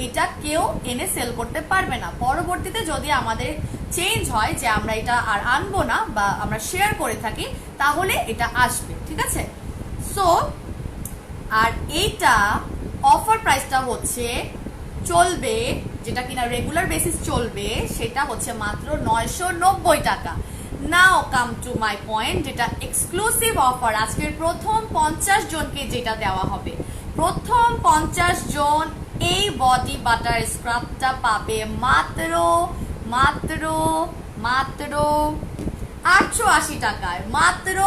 এটা কেউ এনে সেল করতে পারবে না, পরবর্তীতে যদি আমাদের চেঞ্জ হয় যে আমরা এটা আর আনবো না বা আমরা শেয়ার করে থাকি, তাহলে এটা আসবে, ঠিক আছে। সো আর এইটা অফার প্রাইসটা হচ্ছে চলবে, যেটা কিনা রেগুলার বেসিস চলবে, সেটা হচ্ছে মাত্র 990 টাকা। নাও কাম টু মাই পয়েন্ট, যেটা এক্সক্লুসিভ অফার, আজকের প্রথম 50 জনকে যেটা দেওয়া হবে, প্রথম 50 জন এই বডি বাটার স্ক্রাবটা পাবে মাত্র মাত্র মাত্র 880 টাকায়, মাত্র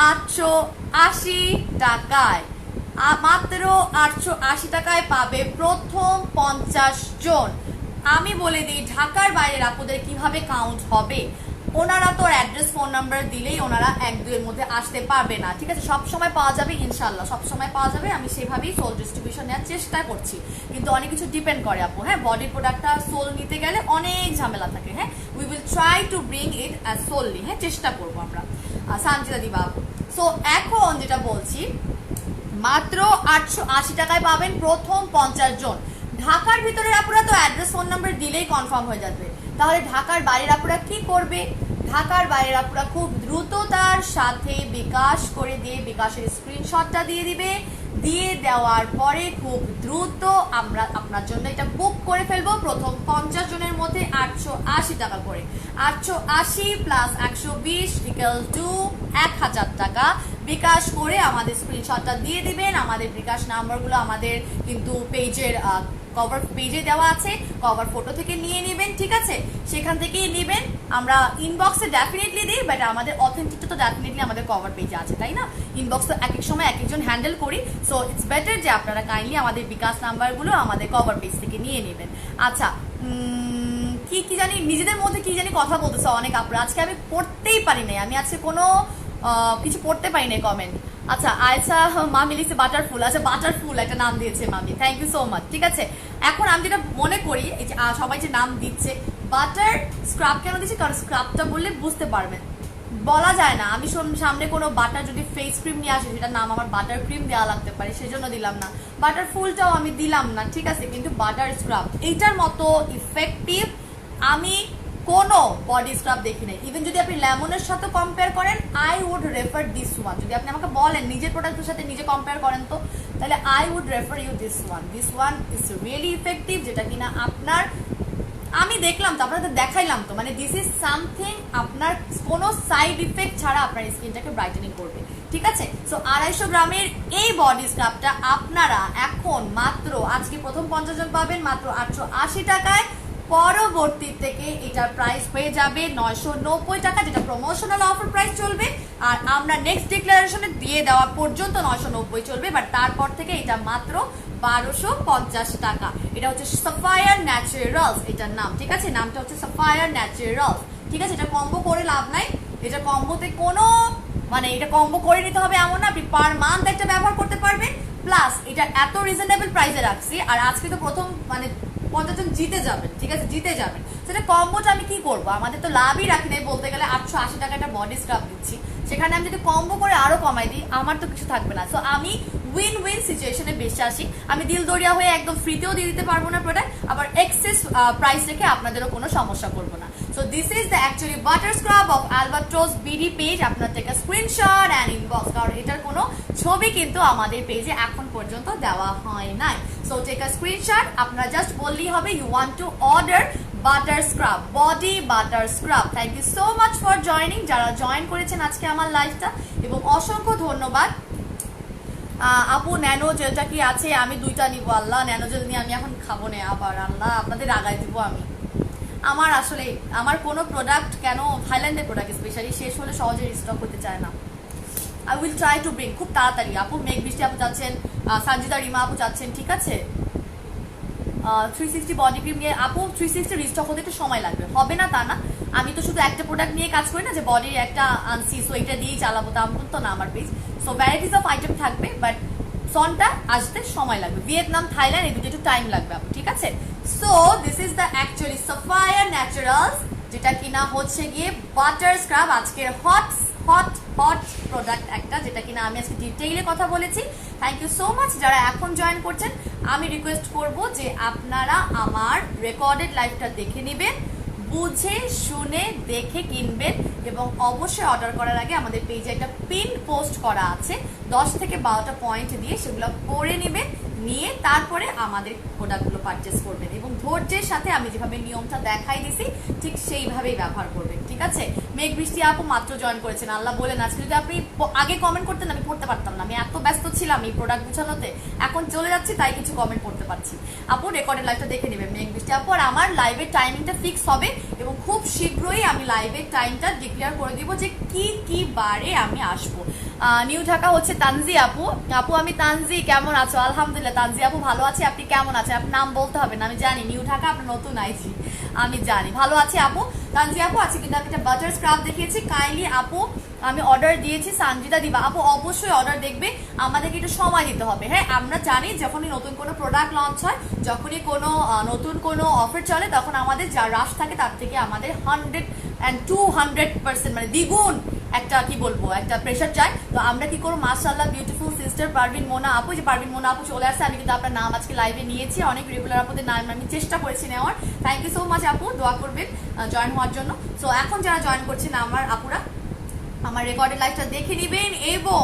880 টাকায়, মাত্র 880 টাকায় পাবে প্রথম 50 জন। আমি বলে দিই ঢাকার বাইরের আপুদের কিভাবে কাউন্ট হবে। ওনারা তো অ্যাড্রেস ফোন নাম্বার দিলেই ওনারা 1-2 এর মধ্যে আসতে পারবে না, ঠিক আছে? সব সময় পাওয়া যাবে ইনশাল্লাহ, সব সময় পাওয়া যাবে। আমি সেভাবেই সোল ডিস্ট্রিবিউশন নেওয়ার চেষ্টা করছি, কিন্তু অনেক কিছু ডিপেন্ড করে আপু। হ্যাঁ, বডির প্রোডাক্টটা সোল নিতে গেলে অনেক ঝামেলা থাকে। হ্যাঁ, we will try to bring it as solely. হ্যাঁ, চেষ্টা করবো আমরা, সানজিদা দিবা আপু। সো এখন যেটা বলছি, মাত্র 880 টাকায় পাবেন প্রথম 50 জন। ঢাকার ভিতরের আপুরা তো অ্যাড্রেস ফোন নাম্বার দিলেই কনফার্ম হয়ে যাবে। তাহলে ঢাকার বাইরের আপুরা কি করবে? ঢাকার বাইরের আপুরা খুব দ্রুততার সাথে বিকাশ করে দিয়ে বিকাশের স্ক্রিনশটটা দিয়ে দিবে। দিয়ে দেওয়ার পরে খুব দ্রুত আমরা আপনার জন্য এটা বুক করে ফেলবো। প্রথম 50 জনের মধ্যে 880 টাকা করে, 880 প্লাস 120 ইকুয়াল টু 1000 টাকা বিকাশ করে আমাদের স্ক্রিনশটটা দিয়ে দিবেন। আমাদের বিকাশ নাম্বারগুলো আমাদের কিন্তু পেজের কভার পেজে দেওয়া আছে, কভার ফটো থেকে নিয়ে নেবেন, ঠিক আছে? সেখান থেকেই নেবেন। আমরা ইনবক্সে ডেফিনেটলি দিই, বাট আমাদের অথেন্টিকটা তো ডেফিনেটলি আমাদের কভার পেজে আছে, তাই না? ইনবক্স তো এক এক সময় এক একজন হ্যান্ডেল করি, সো ইটস বেটার যে আপনারা কাইন্ডলি আমাদের বিকাশ নাম্বারগুলো আমাদের কভার পেজ থেকে নিয়ে নেবেন। আচ্ছা, কি জানি নিজেদের মধ্যে কি জানি কথা বলতেছে অনেক আপনারা। আজকে আমি পড়তেই পারি নাই, আমি আজকে কোনো কিছু পড়তে পারি নাই কমেন্ট। আচ্ছা, আয়সা মামি লিখছে বাটারফুল। আচ্ছা, বাটারফুল একটা নাম দিয়েছে মামি, থ্যাংক ইউ সো মাচ। ঠিক আছে, এখন আমি যেটা মনে করি, এই যে সবাই যে নাম দিচ্ছে, বাটার স্ক্রাব কেন দিচ্ছে? কারণ স্ক্রাবটা বললে বুঝতে পারবেন, বলা যায় না। আমি সামনে কোনো বাটার যদি ফেস ক্রিম নিয়ে আসে, সেটার নাম আমার বাটার ক্রিম দেওয়া লাগতে পারে, সেজন্য দিলাম না। বাটার ফুলটাও আমি দিলাম না, ঠিক আছে? কিন্তু বাটার স্ক্রাব এইটার মতো ইফেক্টিভ আমি কোনো বডি স্ক্রাব দেখি নাই। ইভেন যদি আপনি লেমনের সাথে কম্পেয়ার করেন, I would refer this one. যদি আপনি আমাকে বলেন নিজের প্রোডাক্টের সাথে নিজে কম্পেয়ার করেন, তো তাহলে I would refer you this one. This one is really effective, যেটা কিনা আপনার, আমি দেখলাম তো, আপনাদের দেখাইলাম তো, মানে দিস ইজ সামথিং আপনার কোনো সাইড ইফেক্ট ছাড়া আপনার স্কিনটাকে ব্রাইটেনিং করবে, ঠিক আছে? সো 250 গ্রামের এই বডি স্ক্রাবটা আপনারা এখন মাত্র, আজকে প্রথম 50 জন পাবেন মাত্র 880 টাকায়। পরবর্তী থেকে এটার প্রাইস হয়ে যাবে 990 টাকা, যেটা প্রমোশনাল অফার প্রাইস চলবে। আর আমরা নেক্সট ডিক্লারেশনে দিয়ে দেওয়া পর্যন্ত 990 চলবে, বাট তারপর থেকে এটা মাত্র 1250 টাকা। এটা হচ্ছে সাফায়ার ন্যাচারালস এটার নাম, ঠিক আছে? নামটা হচ্ছে সাফায়ার ন্যাচারালস, ঠিক আছে? এটা কম্বো করে লাভ নাই, এটা কম্বোতে কোনো, মানে এটা কম্বো করে নিতে হবে এমন না। আপনি পার মান্থ একটা ব্যবহার করতে পারবেন, প্লাস এটা এত রিজনেবল প্রাইসে রাখছি। আর আজকে তো প্রথম মানে 50 জন জিতে যাবেন, ঠিক আছে? জিতে যাবেন। সেটা কম্বোটা আমি কি করবো? আমাদের তো লাভই রাখি নাই বলতে গেলে। 880 টাকা একটা বডি স্ক্রাব দিচ্ছি, সেখানে আমি যদি কম্বো করে আরো কমাই দিই, আমার তো কিছু থাকবে না। সো আমি উইন উইন সিচুয়েশনে বেশি আসি। আমি দিল দরিয়া হয়ে একদম ফ্রিতেও দিয়ে দিতে পারবো না প্রোডাক্ট, আবার এক্সেস প্রাইস রেখে আপনাদেরও কোনো সমস্যা করবো না। So this is the actually butter scrub of Albatross BD page. আপনার থেকে স্ক্রিনশট অ্যান্ড ইনবক্স, কারণ এটার কোনো ছবি কিন্তু আমাদের পেজে এখন পর্যন্ত দেওয়া হয় নাই। সো টেক আ স্ক্রিনশট, আপনারা জাস্ট বললেই হবে you want to order butter scrub, body butter scrub. Thank you so much for joining, যারা জয়েন করেছেন আজকে আমার লাইভটা, এবং অসংখ্য ধন্যবাদ। আপু ন্যানো জেলটা কি আছে? আমি 2টা নিবো। আল্লাহ, ন্যানো জেল নিয়ে আমি এখন খাবো না আবার, আল্লাহ আপনাদের আগায় দিব আমি। আমার আসলে আমার কোনো প্রোডাক্ট, কেন থাইল্যান্ডের প্রোডাক্ট স্পেশালি, শেষ হলে সহজে রিস্টক করতে চায় না। I will try to bring খুব তাড়াতাড়ি। আপু মেঘ বৃষ্টি আপু চাচ্ছেন, সঞ্জিতা রিমা আপু চাচ্ছেন, ঠিক আছে? 360 বডি ক্রিম নিয়ে আপু 360 রিস্টক হতে একটু সময় লাগবে, হবে না তা না। আমি তো শুধু একটা প্রোডাক্ট নিয়ে কাজ করি না যে বডির একটা আনছি, সো এটা দিয়েই চালাবো, তা তো না আমার page. So varieties of item থাকবে, বাট সনটা আসতে সময় লাগবে। ভিয়েতনাম, থাইল্যান্ড, এই দুটো একটু টাইম লাগবে আপু, ঠিক আছে? So this is the actually Sapphire naturals, যেটা কিনা হচ্ছে গিয়ে বাটার স্ক্রাব, আজকের হট হট হট প্রোডাক্ট একটা, যেটা কিনা আমি আজকে ডিটেইলে কথা বলেছি। থ্যাংক ইউ সো মাচ যারা এখন জয়েন করছেন। আমি রিকোয়েস্ট করব যে আপনারা আমার রেকর্ডেড লাইভটা দেখে নেবেন, বুঝে শুনে দেখে কিনবেন, এবং অবশ্যই অর্ডার করার আগে আমাদের পেজে একটা পিন পোস্ট করা আছে 10 থেকে 12টা পয়েন্ট দিয়ে, সেগুলো পড়ে নেবেন, নিয়ে তারপরে আমাদের প্রোডাক্টগুলো পারচেস করবেন এবং ধৈর্যের সাথে আমি যেভাবে নিয়মটা দেখাই দিছি ঠিক সেইভাবেই ব্যবহার করবেন, ঠিক আছে? মেঘ বৃষ্টি আপু মাত্র জয়েন করেছেন, আল্লাহ বলেন আজকে যদি আপনি আগে কমেন্ট করতেন আমি পড়তে পারতাম না, আমি এত ব্যস্ত ছিলাম এই প্রোডাক্ট গুছানোতে, এখন চলে যাচ্ছি তাই কিছু কমেন্ট করতে পারছি। আপু রেকর্ডের লাইভটা দেখে নেবেন মেঘ বৃষ্টি আপু, আর আমার লাইভের টাইমিংটা ফিক্স হবে এবং খুব শীঘ্রই আমি লাইভের টাইমটা ডিক্লেয়ার করে দিব যে কি কি বারে আমি আসবো। নিউ ঢাকা হচ্ছে তানজি আপু। আপু আমি তানজি, কেমন আছো? আলহামদুলিল্লাহ তানজি আপু ভালো আছি, আপনি কেমন আছেন? আপনার নাম বলতে হবে না, আমি জানি নিউ ঢাকা আপনার নতুন আইছি, আমি জানি। ভালো আছি আপু। তানজি আপু আজকে কিন্তু আমি একটা বাটার স্ক্রাব দেখিয়েছি, কাইন্ডলি আপু আমি অর্ডার দিয়েছি সঞ্জিতা দিবা আপু, অবশ্যই অর্ডার দেখবে, আমাদেরকে একটু সময় দিতে হবে। হ্যাঁ আমরা জানি যখনই নতুন কোনো প্রোডাক্ট লঞ্চ হয়, যখনই কোনো নতুন কোনো অফার চলে, তখন আমাদের যা রাশ থাকে তার থেকে আমাদের 100% মানে দ্বিগুণ একটা কি বলবো একটা প্রেশার চাই। তো আমরা কি করবো, মাশাআল্লাহ বিউটিফুল সিস্টার পারভিন মোনা আপু, যে পারভিন মোনা আপু চলে আসছে, আমি কিন্তু আপনার নাম আজকে লাইভে নিয়েছি, অনেক রেগুলার আপুদের নাম আমি চেষ্টা করেছি নেওয়ার। থ্যাংক ইউ সো মাচ আপু, দোয়া করবেন জয়েন হওয়ার জন্য। সো এখন যারা জয়েন করছেন আমার আপুরা, আমার রেকর্ডেড লাইভটা দেখে নিবেন এবং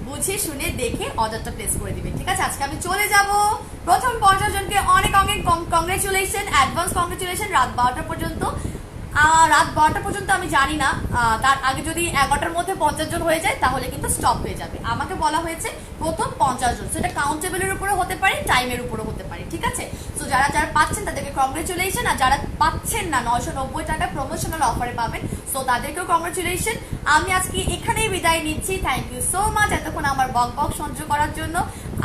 বুঝে শুনে দেখে অর্ডারটা প্লেস করে দিবেন, ঠিক আছে? আজকে আমি চলে যাব প্রথম 50 জনকে অনেক অনেক কংগ্রেচুলেশন, অ্যাডভান্স কংগ্রেচুলেশন। রাত 12টা পর্যন্ত, রাত 12টা পর্যন্ত আমি জানি না, তার আগে যদি 11টার মধ্যে 50 জন হয়ে যায় তাহলে কিন্তু স্টপ হয়ে যাবে। আমাকে বলা হয়েছে প্রথম 50 জন, সেটা কাউন্টেবলের উপরে হতে পারে, টাইমের উপরে হতে পারে, ঠিক আছে? তো যারা যারা পাচ্ছেন তাদেরকে কংগ্রেচুলেশন, আর যারা পাচ্ছেন না 990 টাকা প্রমোশনাল অফারে পাবেন, সো তাদেরকেও কংগ্রেচুলেশন। আমি আজকে এখানেই বিদায় নিচ্ছি, থ্যাংক ইউ সো মাচ এতক্ষণ আমার বক বক সহ্য করার জন্য।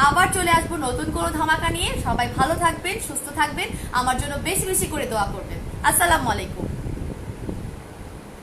আবার চলে আসবো নতুন কোনো ধামাকা নিয়ে, সবাই ভালো থাকবেন, সুস্থ থাকবেন, আমার জন্য বেশি বেশি করে দোয়া করবেন। আসসালামু আলাইকুম।